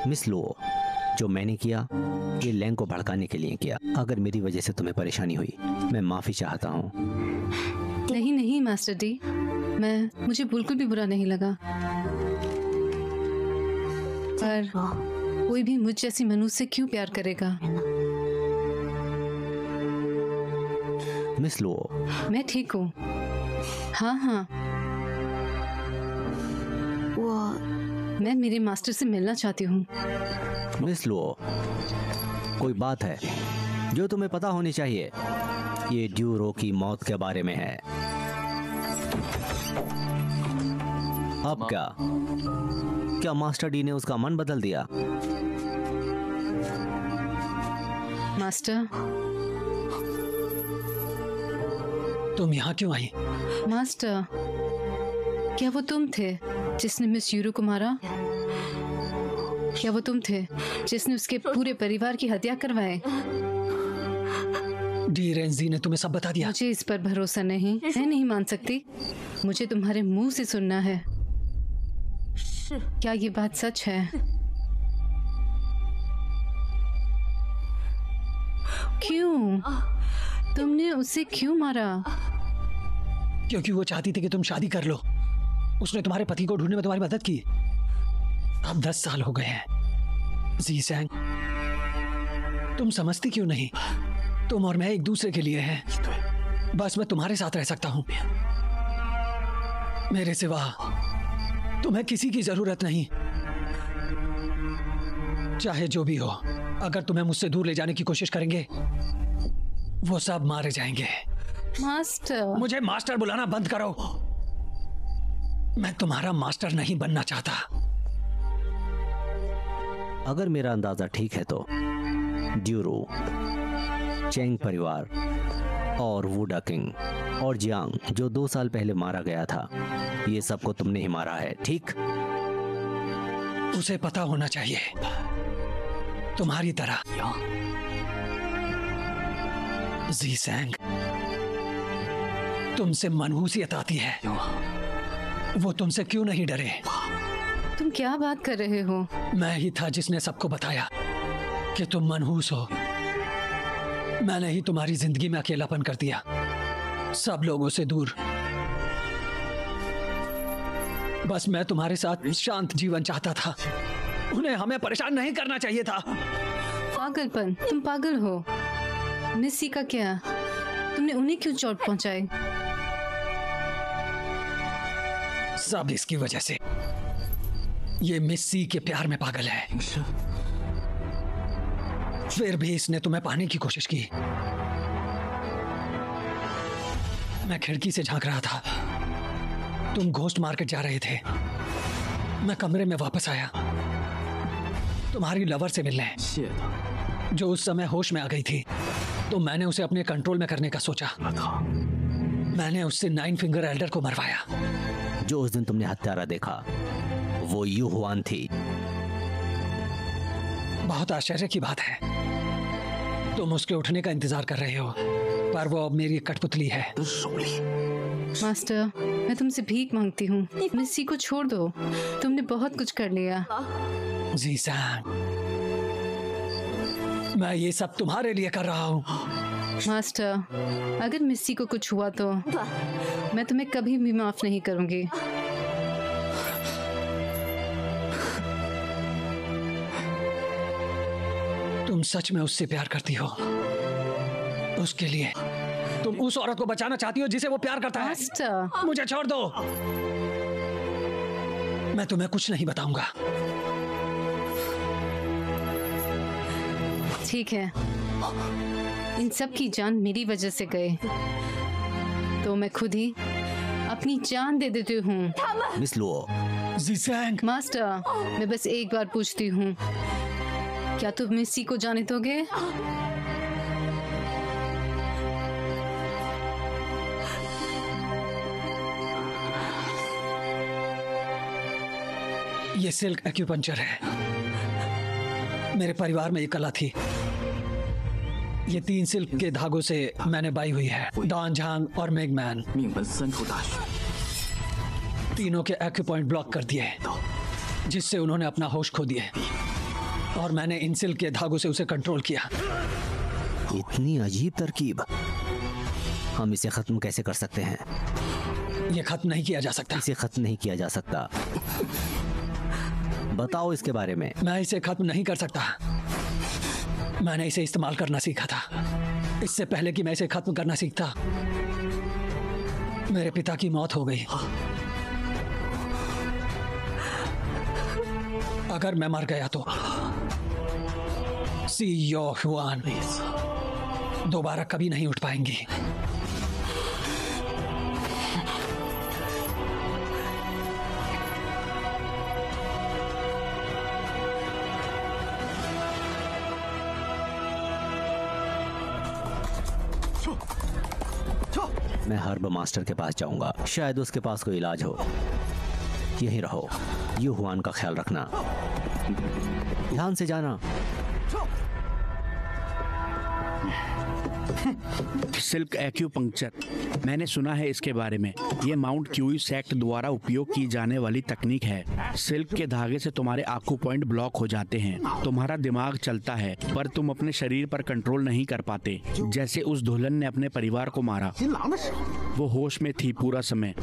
मिस लुओ, जो मैंने किया ये लैंग को भड़काने के लिए किया। अगर मेरी वजह से तुम्हें परेशानी हुई, मैं माफी चाहता हूँ। नहीं नहीं मास्टर डी, मुझे बिल्कुल भी बुरा नहीं लगा। पर कोई भी मुझ जैसी मनुष्य से क्यों प्यार करेगा? मिस लुओ, मैं ठीक हूँ। हाँ हाँ, मैं मेरे मास्टर से मिलना चाहती हूँ। मिस लुओ, कोई बात है जो तुम्हें पता होनी चाहिए। ये ड्यूरो की मौत के बारे में है। अब क्या मास्टर डी ने उसका मन बदल दिया? मास्टर, तुम यहाँ क्यों आई? मास्टर, क्या वो तुम थे जिसने मिस यूरो को मारा? क्या वो तुम थे जिसने उसके पूरे परिवार की हत्या करवाए? डी रेंजी ने तुम्हें सब बता दिया? मुझे इस पर भरोसा नहीं, मैं नहीं मान सकती। मुझे तुम्हारे मुंह से सुनना है। क्या ये बात सच है? क्यों? तुमने उसे क्यों मारा? क्योंकि वो चाहती थी कि तुम शादी कर लो। उसने तुम्हारे पति को ढूंढने में तुम्हारी मदद की। अब 10 साल हो गए हैं। जी सैंग, तुम समझती क्यों नहीं? तुम और मैं एक दूसरे के लिए हैं। बस मैं तुम्हारे साथ रह सकता हूं। मेरे सिवा तुम्हें किसी की जरूरत नहीं। चाहे जो भी हो, अगर तुम्हें मुझसे दूर ले जाने की कोशिश करेंगे, वो सब मारे जाएंगे। मास्टर, मुझे मास्टर बुलाना बंद करो। मैं तुम्हारा मास्टर नहीं बनना चाहता। अगर मेरा अंदाजा ठीक है तो ड्यूरो, चेंग परिवार और वुडा किंग और जियांग जो 2 साल पहले मारा गया था, ये सबको तुमने ही मारा है, ठीक? उसे पता होना चाहिए, तुम्हारी तरह। जी सैंग, तुमसे मनहूसियत आती है। वो तुमसे क्यों नहीं डरे? तुम क्या बात कर रहे हो? मैं ही था जिसने सबको बताया कि तुम मनहूस हो। मैंने ही तुम्हारी जिंदगी में अकेलापन कर दिया, सब लोगों से दूर। बस मैं तुम्हारे साथ शांत जीवन चाहता था। उन्हें हमें परेशान नहीं करना चाहिए था। पागलपन, तुम पागल हो। मिस्सी का क्या? तुमने उन्हें क्यों चोट पहुंचाई? सब इसकी वजह से। ये मिस्सी के प्यार में पागल है। फिर भी इसने तुम्हें पाने की कोशिश की। मैं खिड़की से झांक रहा था, तुम घोस्ट मार्केट जा रहे थे। मैं कमरे में वापस आया तुम्हारी लवर से मिलने, जो उस समय होश में आ गई थी। तो मैंने उसे अपने कंट्रोल में करने का सोचा। मैंने उससे 9 फिंगर एल्डर को मरवाया। जो उस दिन तुमने हत्यारा देखा वो यू हुआन थी। बहुत आश्चर्य की बात है, तुम उसके उठने का इंतजार कर रहे हो, पर वो अब मेरी कठपुतली है। मास्टर, मैं तुमसे भीख मांगती हूँ, मिस्सी को छोड़ दो। तुमने बहुत कुछ कर लिया। जी सैंग, मैं ये सब तुम्हारे लिए कर रहा हूँ। मास्टर, अगर मिस्सी को कुछ हुआ तो मैं तुम्हें कभी भी माफ नहीं करूंगी। तुम सच में उससे प्यार करती हो? उसके लिए तुम उस औरत को बचाना चाहती हो जिसे वो प्यार करता है? मास्टर, मुझे छोड़ दो। मैं तुम्हें कुछ नहीं बताऊंगा। ठीक है, इन सब की जान मेरी वजह से गए, तो मैं खुद ही अपनी जान दे देती हूँ। Miss Luo. जी सैंग। मास्टर, मैं बस एक बार पूछती हूँ, क्या तुम मिस्सी को जाने दोगे? ये सिल्क एक्यूपंक्चर है। मेरे परिवार में ये कला थी। ये 3 सिल्क के धागों से मैंने बाई हुई है। डॉन झांग और मेगमैन तीनों के एक्यूपॉइंट ब्लॉक कर दिए, जिससे उन्होंने अपना होश खो दिए, और मैंने इन सिल्क के धागों से उसे कंट्रोल किया। इतनी अजीब तरकीब, हम इसे खत्म कैसे कर सकते हैं? ये खत्म नहीं किया जा सकता। इसे खत्म नहीं किया जा सकता। बताओ इसके बारे में। मैं इसे खत्म नहीं कर सकता। मैंने इसे इस्तेमाल करना सीखा था। इससे पहले कि मैं इसे खत्म करना सीखता, मेरे पिता की मौत हो गई। अगर मैं मर गया तो सीईओ हुआन दोबारा कभी नहीं उठ पाएंगी। मैं हर्ब मास्टर के पास जाऊंगा, शायद उसके पास कोई इलाज हो। यहीं रहो, यू हुआन का ख्याल रखना, ध्यान से जाना। सिल्क एक्यूपंक्चर, मैंने सुना है इसके बारे में। ये माउंट क्यूई सेक्ट द्वारा उपयोग की जाने वाली तकनीक है। सिल्क के धागे से तुम्हारे आंखों पॉइंट ब्लॉक हो जाते हैं, तुम्हारा दिमाग चलता है पर तुम अपने शरीर पर कंट्रोल नहीं कर पाते। जैसे उस दुल्हन ने अपने परिवार को मारा, वो होश में थी पूरा समय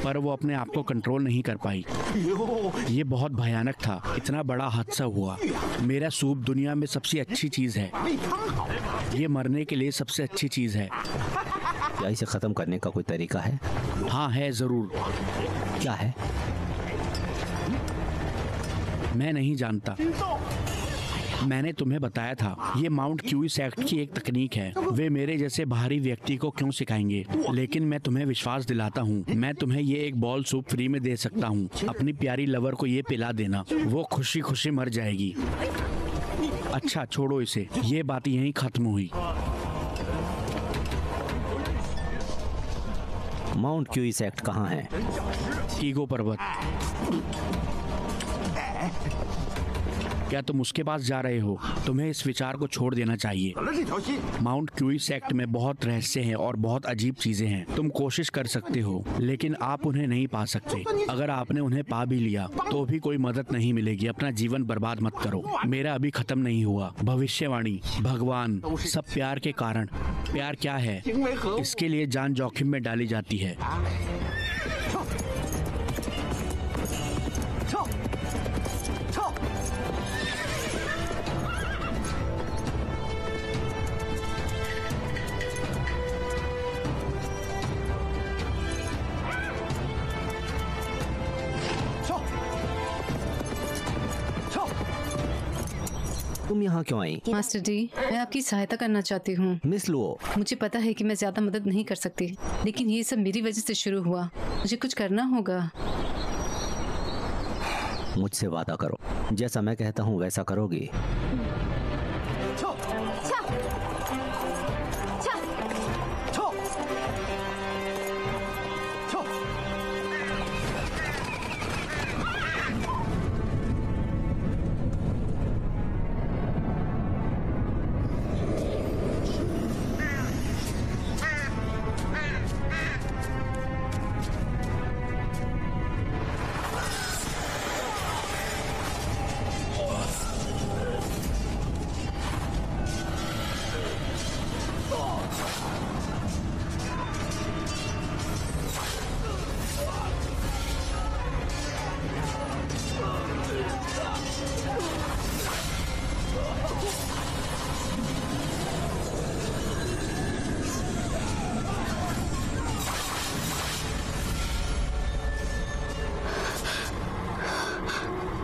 पर वो अपने आप को कंट्रोल नहीं कर पाई। ये बहुत भयानक था, इतना बड़ा हादसा हुआ। मेरा सूप दुनिया में सबसे अच्छी चीज है, ये मरने के लिए सबसे अच्छी चीज है। क्या इसे खत्म करने का कोई तरीका है? हाँ है, जरूर। क्या है? मैं नहीं जानता, मैंने तुम्हें बताया था। ये माउंट क्यूई सेक्ट की एक तकनीक है। वे मेरे जैसे बाहरी व्यक्ति को क्यों सिखाएंगे, लेकिन मैं तुम्हें विश्वास दिलाता हूँ, मैं तुम्हें ये एक बॉल सूप फ्री में दे सकता हूँ। अपनी प्यारी लवर को ये पिला देना, वो खुशी खुशी मर जाएगी। अच्छा छोड़ो इसे, ये बात यहीं खत्म हुई। माउंट क्यूई सेक्ट कहाँ है? कीगो पर्वत। क्या तुम उसके पास जा रहे हो? तुम्हें इस विचार को छोड़ देना चाहिए। माउंट क्यूई सेक्ट में बहुत रहस्य हैं और बहुत अजीब चीजें हैं। तुम कोशिश कर सकते हो लेकिन आप उन्हें नहीं पा सकते। अगर आपने उन्हें पा भी लिया तो भी कोई मदद नहीं मिलेगी। अपना जीवन बर्बाद मत करो। मेरा अभी खत्म नहीं हुआ। भविष्यवाणी, भगवान, सब प्यार के कारण। प्यार क्या है? इसके लिए जान जोखिम में डाली जाती है। तुम यहाँ क्यों आई? मास्टर जी, मैं आपकी सहायता करना चाहती हूँ। मिस लुओ, मुझे पता है कि मैं ज्यादा मदद नहीं कर सकती, लेकिन ये सब मेरी वजह से शुरू हुआ। मुझे कुछ करना होगा। मुझसे वादा करो, जैसा मैं कहता हूँ वैसा करोगी।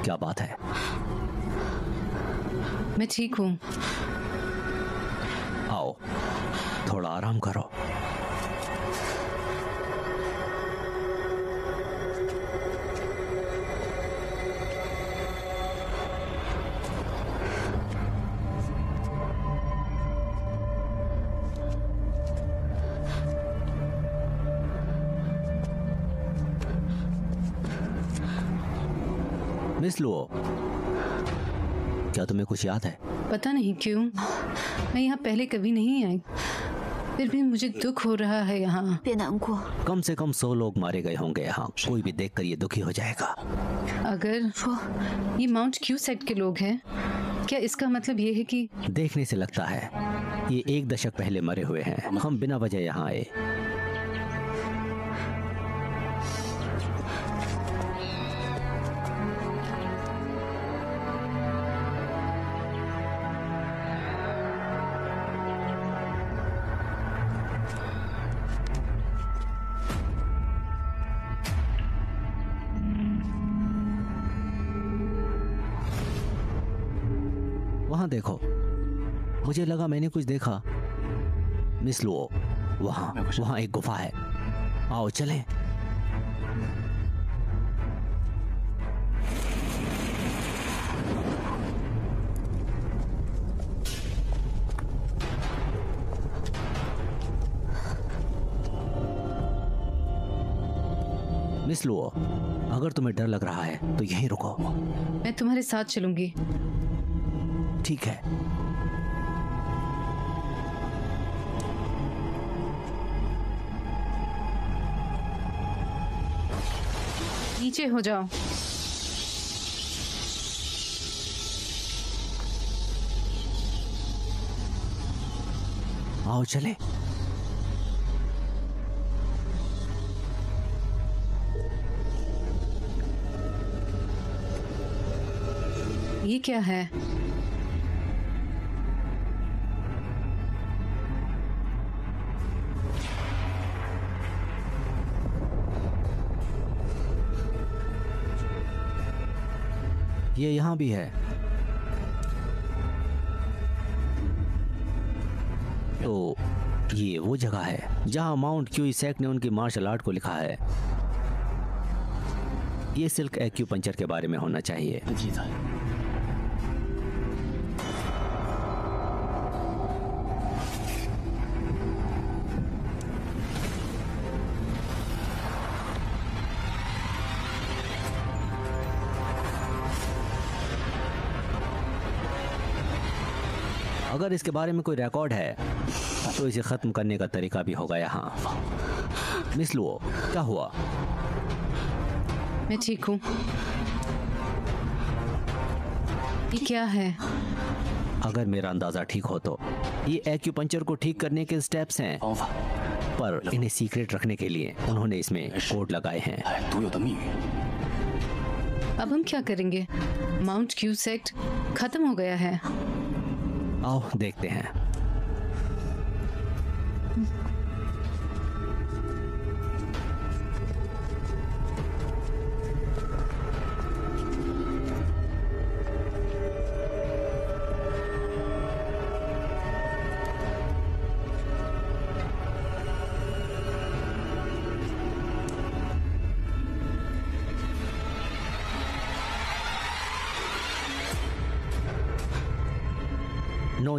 क्या बात है? मैं ठीक हूँ। आओ, थोड़ा आराम करो। मिस लुओ, क्या तुम्हें कुछ याद है? पता नहीं क्यों, मैं यहाँ पहले कभी नहीं आई, फिर भी मुझे दुख हो रहा है यहाँ। कम से कम 100 लोग मारे गए होंगे यहाँ। कोई भी देखकर ये दुखी हो जाएगा। अगर ये माउंट क्यू सेक्ट के लोग हैं, क्या इसका मतलब ये है कि? देखने से लगता है ये 1 दशक पहले मरे हुए हैं। हम बिना वजह यहाँ आए। वहां देखो, मुझे लगा मैंने कुछ देखा। मिस लुओ, वहां एक गुफा है, आओ चलें। मिस लुओ, अगर तुम्हें डर लग रहा है तो यहीं रुको। मैं तुम्हारे साथ चलूंगी। ठीक है। नीचे हो जाओ। आओ चले। ये क्या है? ये यहाँ भी है। तो ये वो जगह है जहाँ माउंट क्यूइसेक ने उनकी मार्शल आर्ट को लिखा है। ये सिल्क एक्यूपंक्चर के बारे में होना चाहिए। अगर इसके बारे में कोई रिकॉर्ड है तो इसे खत्म करने का तरीका भी होगा यहाँ। मिस लुओ, क्या हुआ? मैं ठीक हूँ। ये क्या है? अगर मेरा अंदाजा ठीक हो तो ये एक्यूपंक्चर को ठीक करने के स्टेप्स हैं, पर इन्हें सीक्रेट रखने के लिए उन्होंने इसमें कोड लगाए हैं। अब हम क्या करेंगे? माउंट क्यूइसेक खत्म हो गया है। आओ देखते हैं।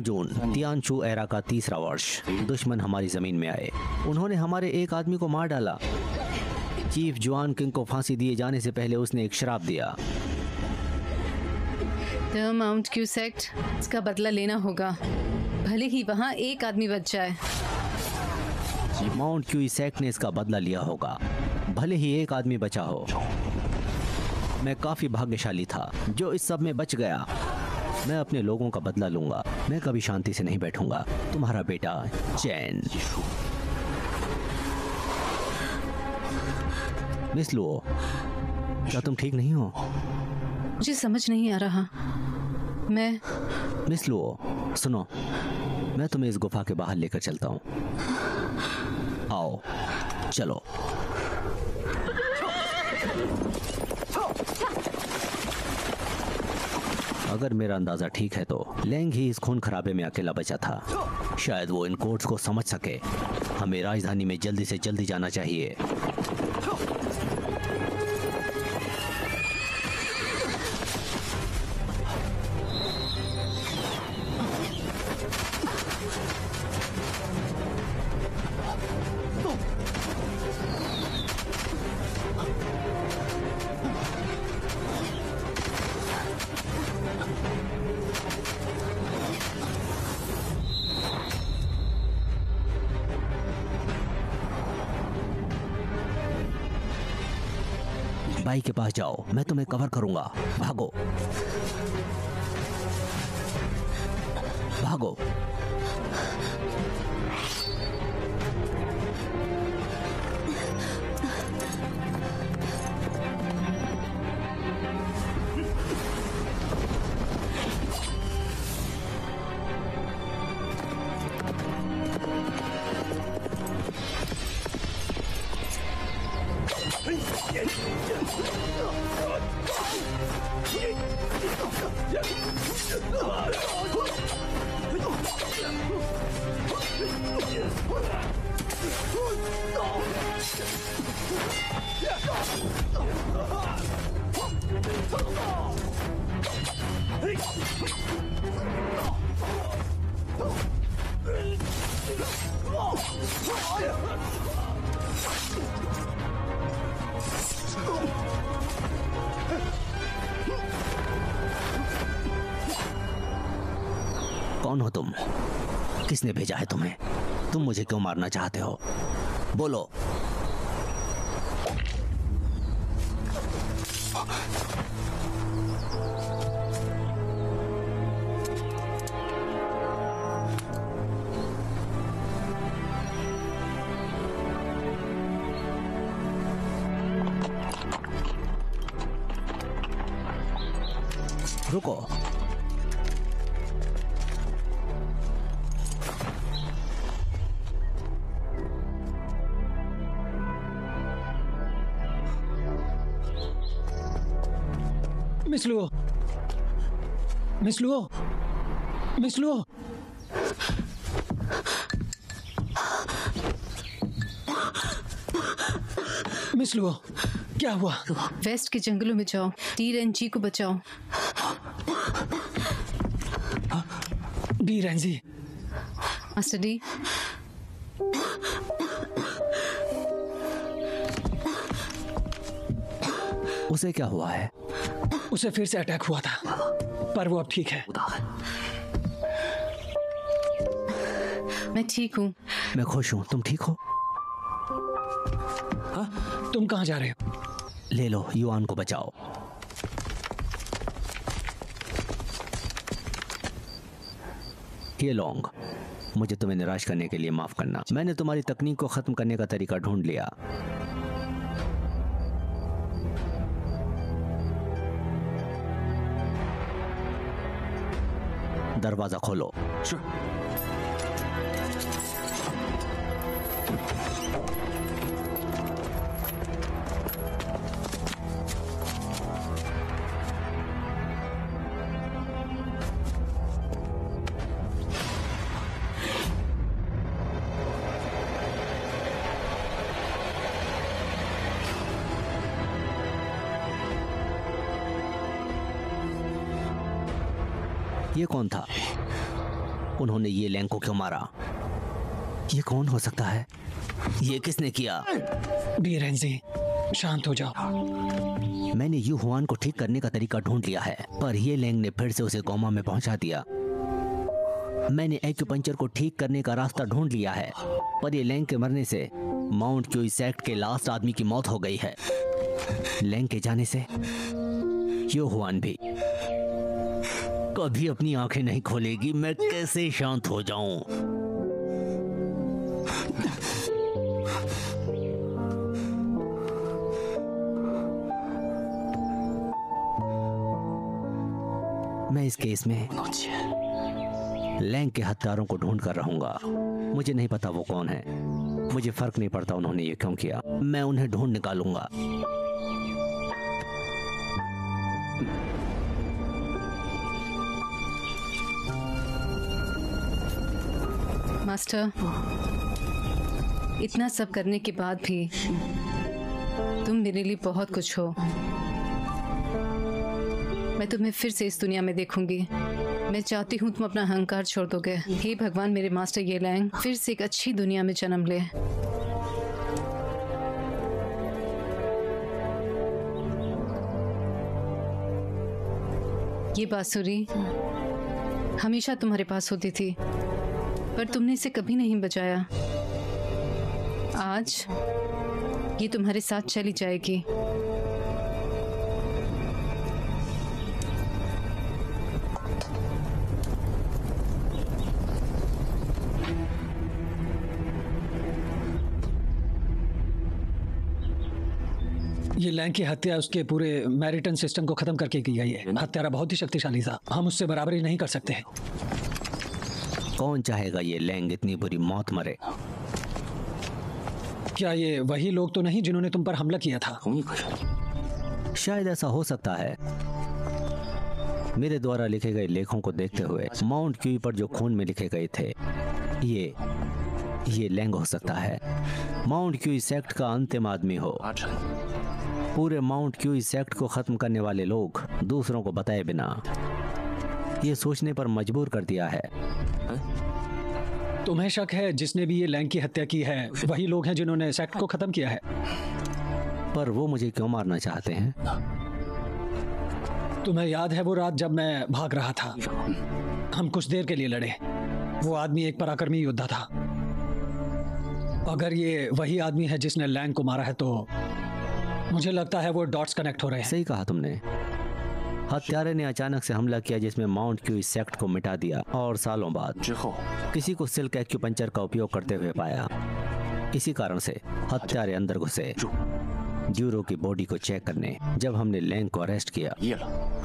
जून तियानचू एरा का तीसरा वर्ष। दुश्मन हमारी जमीन में आए। उन्होंने हमारे एक आदमी को मार डाला। चीफ जुआन किंग को फांसी दिए जाने से पहले उसने एक श्राप दिया। तो माउंट क्यूइसेक, इसका बदला लेना होगा, भले ही वहां एक आदमी बच जाए। माउंट क्यूइसेक ने इसका बदला लिया होगा, भले ही एक आदमी बचा हो। मैं काफी भाग्यशाली था जो इस सब में बच गया। मैं अपने लोगों का बदला लूंगा। मैं कभी शांति से नहीं बैठूंगा। तुम्हारा बेटा चैन। मिस लुओ, क्या तुम ठीक नहीं हो? मुझे समझ नहीं आ रहा। मैं मिस लुओ, सुनो, मैं तुम्हें इस गुफा के बाहर लेकर चलता हूँ। आओ चलो। अगर मेरा अंदाजा ठीक है तो लेंग ही इस खून खराबे में अकेला बचा था। शायद वो इन कोड्स को समझ सके। हमें राजधानी में जल्दी से जल्दी जाना चाहिए। बाई के पास जाओ, मैं तुम्हें कवर करूंगा। भागो भागो। कौन हो तुम? किसने भेजा है तुम्हें? तुम मुझे क्यों मारना चाहते हो? बोलो। रुको। Miss Luo, miss Luo, miss Luo. Miss Luo, क्या हुआ? वेस्ट के जंगलों में जाओ, डी रेंजी को बचाओ। D Renzi. मास्टर डी, उसे क्या हुआ है? उसे फिर से अटैक हुआ था, पर वो अब ठीक है। मैं ठीक हूँ। मैं खुश हूँ। तुम ठीक हो? तुम कहाँ जा रहे हो? ले लो, युआन को बचाओ। ये लॉन्ग, मुझे तुम्हें निराश करने के लिए माफ करना। मैंने तुम्हारी तकनीक को खत्म करने का तरीका ढूंढ लिया। दरवाजा खोलो। ये कौन था? उन्होंने ये लैंग को क्यों मारा? ये कौन हो सकता है? ये किसने किया? डी रेंजी, शांत हो जाओ। मैंने यू हुआन को ठीक करने का तरीका ढूंढ लिया है, पर ये लैंग ने फिर से उसे कोमा में पहुंचा दिया। मैंने एक्यूपंक्चर को ठीक करने का रास्ता ढूंढ लिया है, पर ये लैंग के मरने से माउंट क्यूई सेक्ट के लास्ट आदमी की मौत हो गई है। लैंग के जाने से यू हुआन भी कभी अपनी आंखें नहीं खोलेगी। मैं कैसे शांत हो जाऊं? मैं इस केस में लैंग के हत्यारों को ढूंढ कर रहूंगा। मुझे नहीं पता वो कौन है, मुझे फर्क नहीं पड़ता उन्होंने ये क्यों किया। मैं उन्हें ढूंढ निकालूंगा। मास्टर, इतना सब करने के बाद भी तुम मेरे लिए बहुत कुछ हो। मैं तुम्हें फिर से इस दुनिया में देखूंगी। मैं चाहती हूँ तुम अपना अहंकार छोड़ दोगे। हे भगवान, मेरे मास्टर ये लैंग फिर से एक अच्छी दुनिया में जन्म ले। ये बांसुरी हमेशा तुम्हारे पास होती थी, पर तुमने इसे कभी नहीं बजाया। आज ये तुम्हारे साथ चली जाएगी। ये लैंग की हत्या उसके पूरे मैरिटन सिस्टम को खत्म करके की गई है। हत्यारा बहुत ही शक्तिशाली था, हम उससे बराबरी नहीं कर सकते। कौन चाहेगा ये लैंग इतनी बुरी मौत मरे? क्या ये वही लोग तो नहीं जिन्होंने तुम पर हमला किया था? शायद ऐसा हो सकता है। मेरे द्वारा लिखे गए लेखों को देखते हुए माउंट क्यूई पर जो खून में लिखे गए थे, ये लैंग हो सकता है। माउंट क्यूई सेक्ट का अंतिम आदमी हो। पूरे माउंट क्यूई सेक्ट को खत्म करने वाले लोग दूसरों को बताए बिना ये सोचने पर मजबूर कर दिया है। तुम्हें शक है जिसने भी ये लैंग की हत्या की है वही लोग हैं जिन्होंने सेक्ट को खत्म किया है? पर वो मुझे क्यों मारना चाहते हैं? तुम्हें याद है वो रात जब मैं भाग रहा था? हम कुछ देर के लिए लड़े। वो आदमी एक पराक्रमी योद्धा था। अगर ये वही आदमी है जिसने लैंग को मारा है तो मुझे लगता है वो डॉट्स कनेक्ट हो रहे हैं। सही कहा तुमने। हत्यारे ने अचानक से हमला किया जिसमें माउंट क्यू इस सेक्ट को मिटा दिया और सालों बाद किसी को सिल्क एक्यूपंक्चर का उपयोग करते हुए पाया। इसी कारण से हत्यारे अंदर घुसे ड्यूरो की बॉडी को चेक करने। जब हमने लैंग को अरेस्ट किया,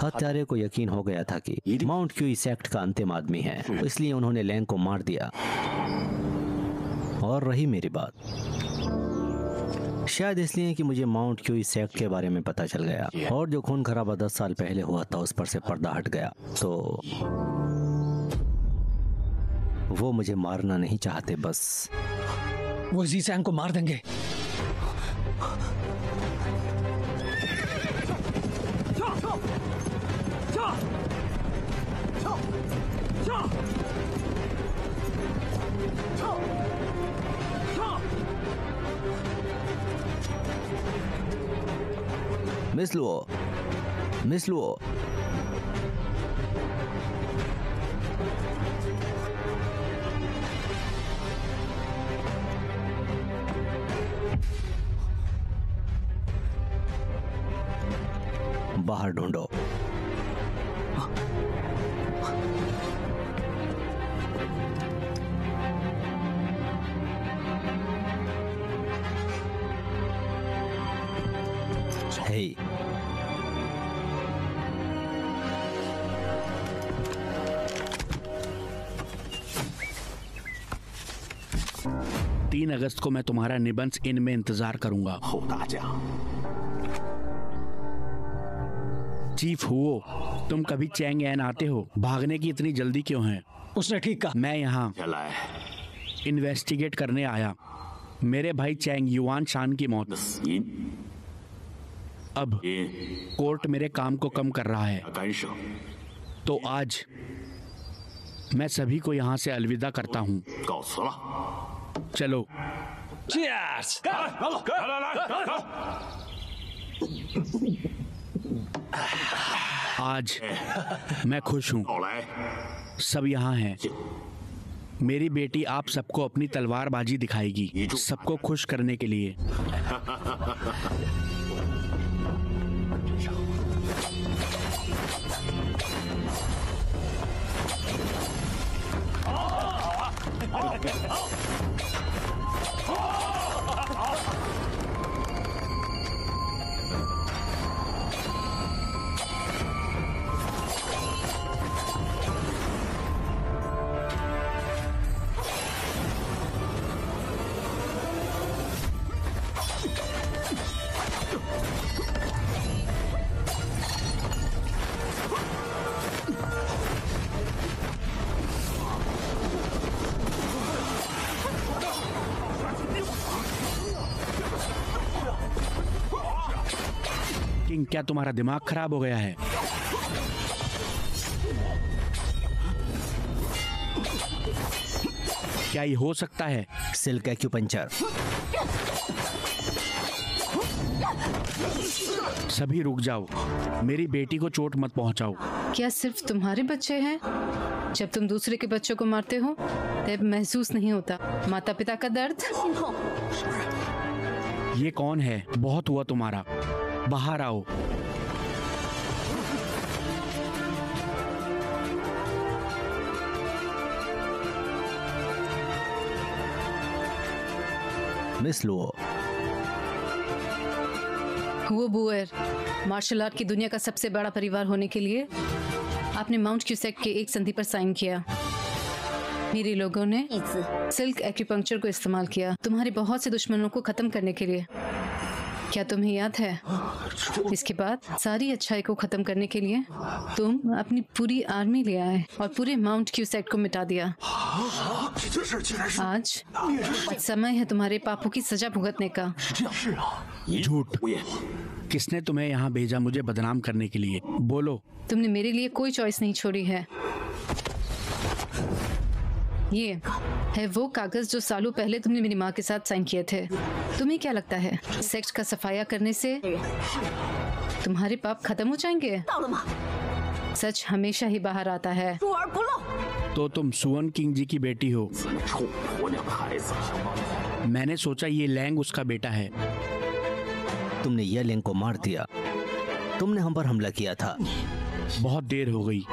हत्यारे को यकीन हो गया था कि माउंट क्यू इस सेक्ट का अंतिम आदमी है, इसलिए उन्होंने लैंग को मार दिया। और रही मेरी बात, शायद इसलिए कि मुझे माउंट क्यू इस सेक्ट के बारे में पता चल गया और जो खून खराबा 10 साल पहले हुआ था उस पर से पर्दा हट गया। तो वो मुझे मारना नहीं चाहते, बस वो जी सैंग को मार देंगे। मिस लुओ, मिस लुओ, बाहर ढूंढो। हे 3 अगस्त को मैं तुम्हारा निबंस इन में इंतजार करूंगा। चीफ हुओ, तुम कभी चैंग एन आते हो? भागने की इतनी जल्दी क्यों है? उसने ठीक कहा। मैं यहाँ इन्वेस्टिगेट करने आया। मेरे भाई चैंग युआन शान की मौत। अब कोर्ट मेरे काम को कम कर रहा है, तो आज मैं सभी को यहाँ से अलविदा करता हूँ। चलो। Cheers! आज मैं खुश हूँ, सब यहाँ हैं। मेरी बेटी आप सबको अपनी तलवारबाजी दिखाएगी, सबको खुश करने के लिए। किंग, क्या तुम्हारा दिमाग खराब हो गया है? क्या ये हो सकता है? Silk acupuncture. सभी रुक जाओ, मेरी बेटी को चोट मत पहुंचाओ। क्या सिर्फ तुम्हारे बच्चे हैं? जब तुम दूसरे के बच्चों को मारते हो तब महसूस नहीं होता माता पिता का दर्द? ये कौन है? बहुत हुआ तुम्हारा, बाहर आओ। Miss Luo. हुओ बुएर, मार्शल आर्ट की दुनिया का सबसे बड़ा परिवार होने के लिए आपने माउंट क्यूसेक के एक संधि पर साइन किया। मेरे लोगों ने सिल्क एक्यूपंक्चर को इस्तेमाल किया तुम्हारे बहुत से दुश्मनों को खत्म करने के लिए। क्या तुम्हें याद है? इसके बाद सारी अच्छाई को खत्म करने के लिए तुम अपनी पूरी आर्मी ले आए और पूरे माउंट क्यूसेक को मिटा दिया। आज समय है तुम्हारे पापों की सजा भुगतने का। झूठ। किसने तुम्हें यहाँ भेजा मुझे बदनाम करने के लिए? बोलो। तुमने मेरे लिए कोई चॉइस नहीं छोड़ी है। ये है वो कागज जो सालों पहले तुमने मेरी माँ के साथ साइन किए थे। तुम्हें क्या लगता है सेक्ट का सफाया करने से तुम्हारे पाप खत्म हो जाएंगे। सच हमेशा ही बाहर आता है। तो तुम सुवन किंग जी की बेटी हो। मैंने सोचा ये लैंग उसका बेटा है। तुमने ये लिंग को मार दिया। तुमने हम पर हमला किया था। बहुत देर हो गई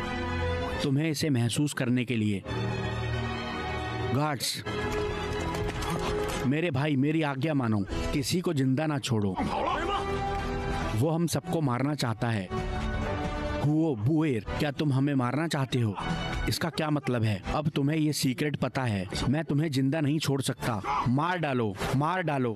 तुम्हें इसे महसूस करने के लिए। गार्ड्स, मेरे भाई मेरी आज्ञा मानो, किसी को जिंदा ना छोड़ो। वो हम सबको मारना चाहता है। हुओ बुएर, क्या तुम हमें मारना चाहते हो? इसका क्या मतलब है? अब तुम्हें ये सीक्रेट पता है। मैं तुम्हें जिंदा नहीं छोड़ सकता। मार डालो, मार डालो।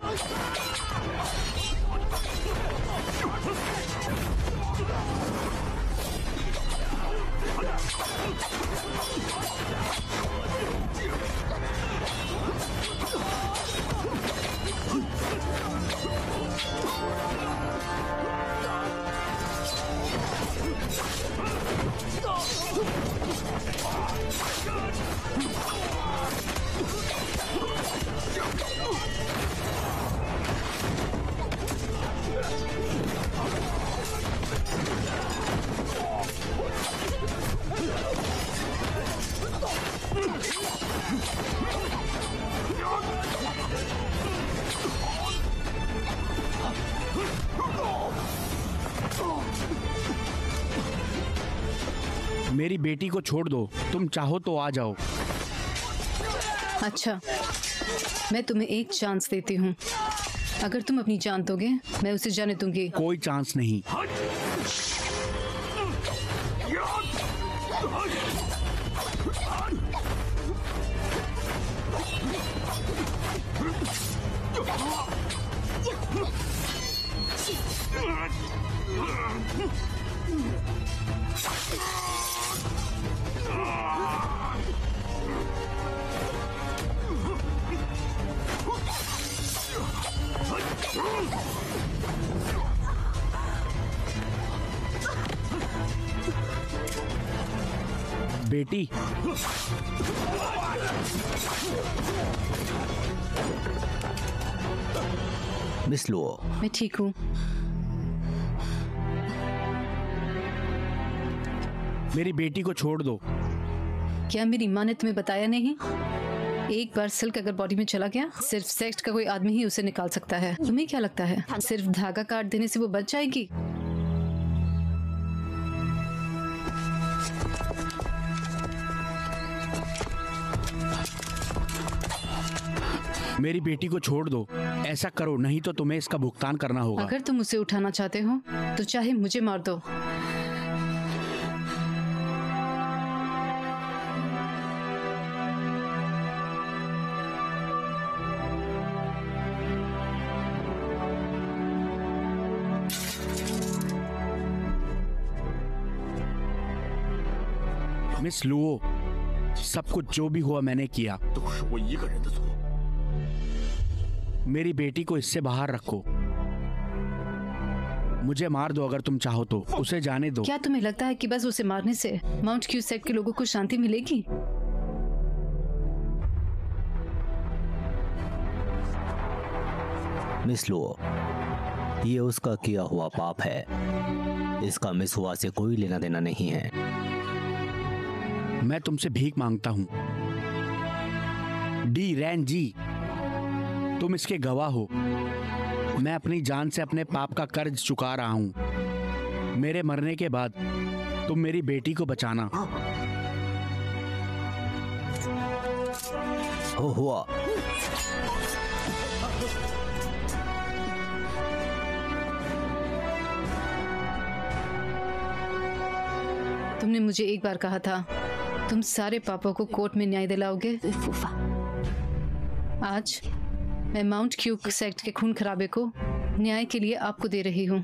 मेरी बेटी को छोड़ दो। तुम चाहो तो आ जाओ। अच्छा, मैं तुम्हें एक चांस देती हूँ। अगर तुम अपनी जान दोगे, मैं उसे जाने दूंगी। कोई चांस नहीं। बेटी, मिस लुओ, मैं ठीक हूँ। मेरी बेटी को छोड़ दो। क्या मेरी माँ ने तुम्हें बताया नहीं? एक बार सिल्क अगर बॉडी में चला गया, सिर्फ सेक्स का कोई आदमी ही उसे निकाल सकता है। तुम्हें क्या लगता है सिर्फ धागा काट देने से वो बच जाएगी? मेरी बेटी को छोड़ दो। ऐसा करो, नहीं तो तुम्हें इसका भुगतान करना होगा। अगर तुम उसे उठाना चाहते हो तो चाहे मुझे मार दो। मिस लुओ, सब कुछ जो भी हुआ मैंने किया। मेरी बेटी को इससे बाहर रखो। मुझे मार दो अगर तुम चाहो तो। उसे जाने दो। क्या तुम्हें लगता है कि बस उसे मारने से माउंट क्यू सेक्ट के लोगों को शांति मिलेगी? मिस लुओ, ये उसका किया हुआ पाप है। इसका मिस हुआ से कोई लेना देना नहीं है। मैं तुमसे भीख मांगता हूँ। डी रैन जी, तुम इसके गवाह हो। मैं अपनी जान से अपने पाप का कर्ज चुका रहा हूँ। मेरे मरने के बाद तुम मेरी बेटी को बचाना। हो हुआ। तुमने मुझे एक बार कहा था तुम सारे पापों को कोर्ट में न्याय दिलाओगे। आज मैं माउंट क्यू सेक्ट के खून खराबे को न्याय के लिए आपको दे रही हूँ।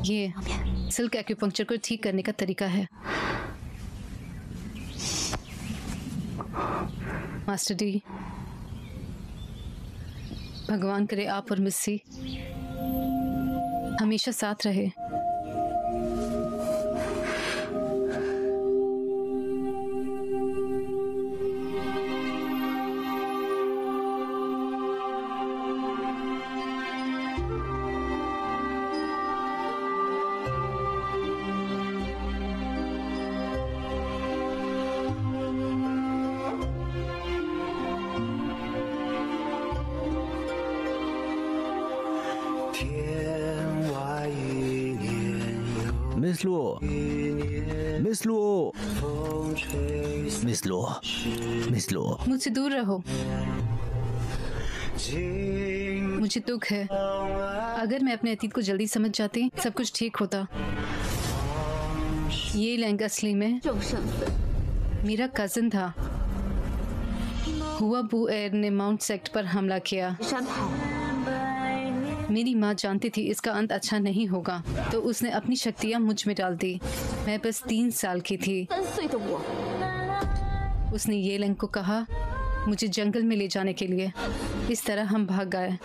ये सिल्क एक्यूपंक्चर को ठीक करने का तरीका है। मास्टर डी, भगवान करे आप और मिस्सी हमेशा साथ रहे। Miss Luo, miss Luo, miss Luo, miss Luo. मुझसे दूर रहो। मुझे दुख है। अगर मैं अपने अतीत को जल्दी समझ जाती सब कुछ ठीक होता। ये लैंग असली में मेरा कजिन था। हुआ बू एर ने माउंट सेक्ट पर हमला किया। मेरी माँ जानती थी इसका अंत अच्छा नहीं होगा, तो उसने अपनी शक्तियाँ मुझ में डाल दी। मैं बस 3 साल की थी। उसने ये लैंग को कहा मुझे जंगल में ले जाने के लिए। इस तरह हम भाग गए,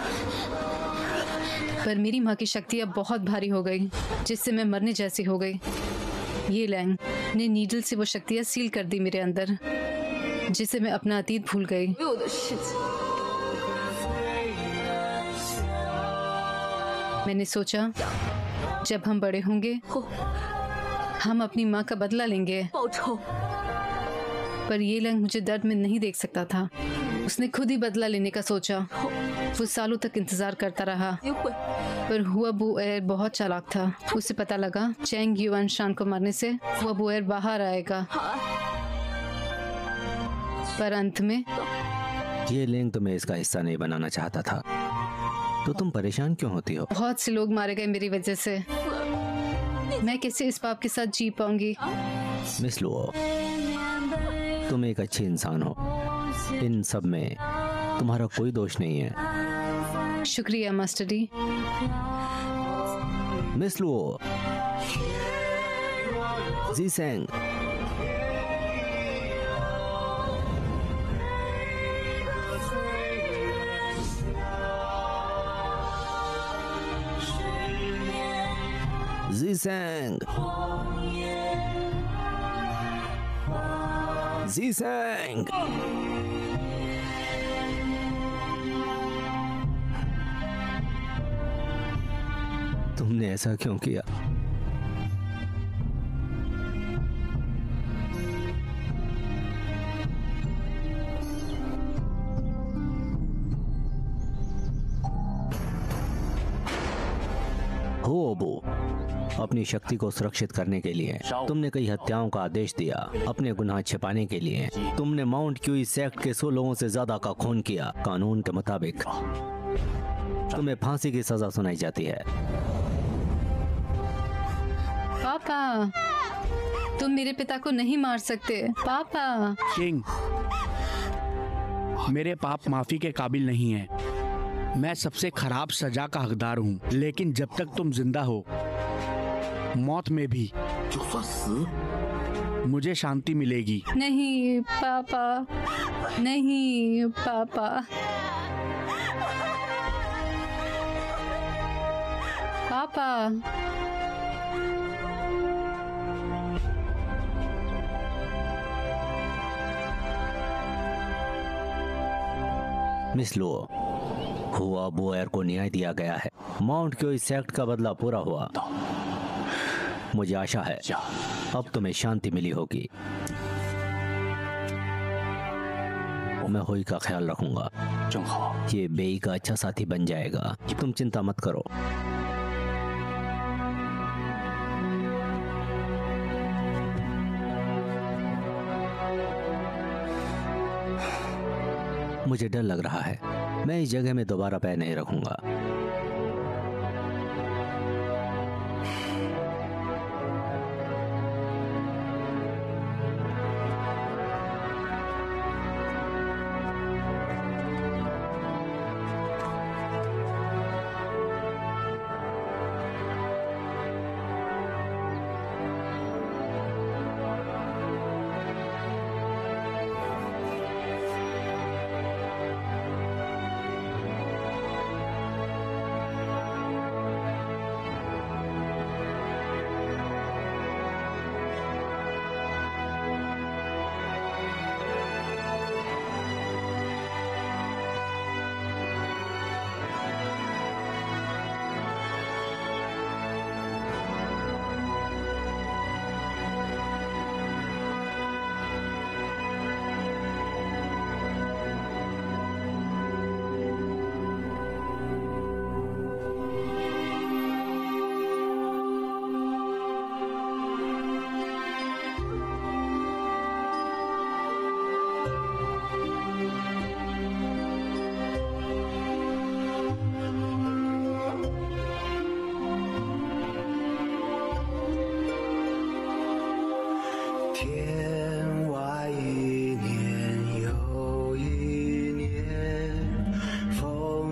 पर मेरी माँ की शक्तियाँ बहुत भारी हो गई, जिससे मैं मरने जैसी हो गई। ये लैंग ने नीडल से वो शक्तियाँ सील कर दी मेरे अंदर, जिससे मैं अपना अतीत भूल गई। मैंने सोचा जब हम बड़े होंगे हम अपनी माँ का बदला लेंगे, पर ये लैंग मुझे दर्द में नहीं देख सकता था। उसने खुद ही बदला लेने का सोचा। वो सालों तक इंतजार करता रहा, पर हुआ बू एर बहुत चालाक था। उसे पता लगा चैंग युआन शान को मारने से हुआ बू एर बाहर आएगा, पर अंत में ये लिंग तुम्हें इसका हिस्सा नहीं बनाना चाहता था, तो तुम परेशान क्यों होती हो? बहुत से लोग मारे गए मेरी वजह से। मैं कैसे इस पाप के साथ जी पाऊंगी? मिस लुओ, तुम एक अच्छी इंसान हो। इन सब में तुम्हारा कोई दोष नहीं है। शुक्रिया मास्टर डी। मिस लुओ, जी सेंग, जी सेंग, जी सेंग। तुमने ऐसा क्यों किया? हो अबू, अपनी शक्ति को सुरक्षित करने के लिए तुमने कई हत्याओं का आदेश दिया। अपने गुनाह छिपाने के लिए तुमने माउंट क्यूई सेक्ट के 100 लोगों से ज्यादा का खून किया। कानून के मुताबिक तुम्हें फांसी की सजा सुनाई जाती है। पापा, तुम मेरे पिता को नहीं मार सकते। पापा। किंग, मेरे पाप माफी के काबिल नहीं है। मैं सबसे खराब सजा का हकदार हूँ, लेकिन जब तक तुम जिंदा हो, मौत में भी मुझे शांति मिलेगी। नहीं पापा, नहीं पापा। पापा। मिस लुओ, हुआ बू एर को न्याय दिया गया है। माउंट क्यूई सेक्ट का बदला पूरा हुआ। मुझे आशा है अब तुम्हें शांति मिली होगी। मैं होई का ख्याल रखूंगा। ये बेई का अच्छा साथी बन जाएगा। तुम चिंता मत करो। मुझे डर लग रहा है। मैं इस जगह में दोबारा पैर नहीं रखूंगा।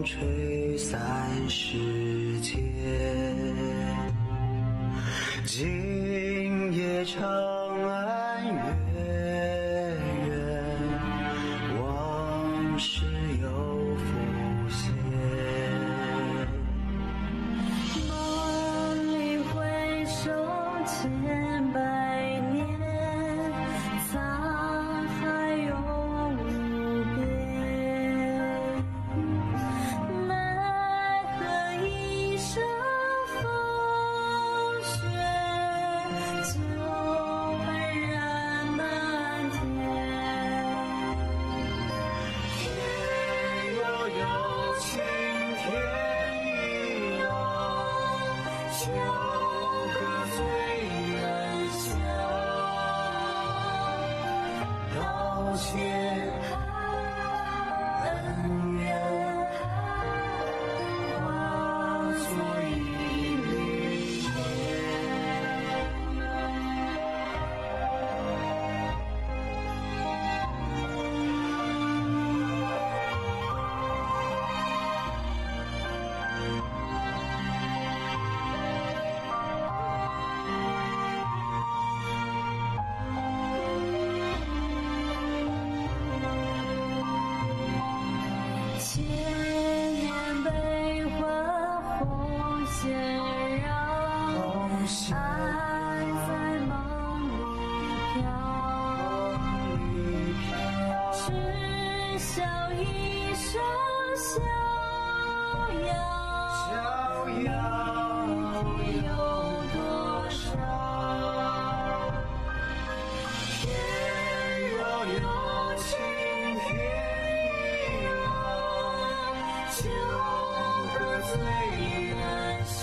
吹散世界，今夜长安月圆，往事又浮现。梦里回首千百年，沧海永无边。奈何一生风雪，旧恨染满天。天悠悠，晴天一老，秋歌醉人乡。道歉恩怨，化作一缕烟。千年悲欢红线绕，红线爱在梦里飘。只笑一生逍遥，逍遥有多少？天若有情天亦老，秋歌醉人乡。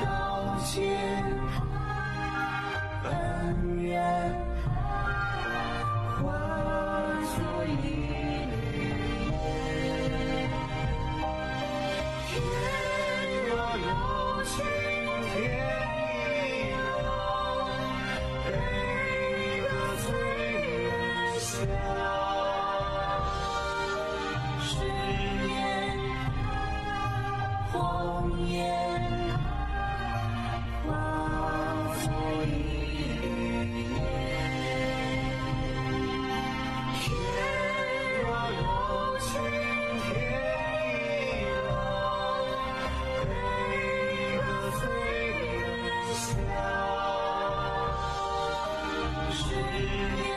道歉恩怨，化作一缕烟。天若有情天亦老，悲歌醉人乡。誓言红颜，化作一缕烟。天若有情天亦老，悲歌醉人乡。誓言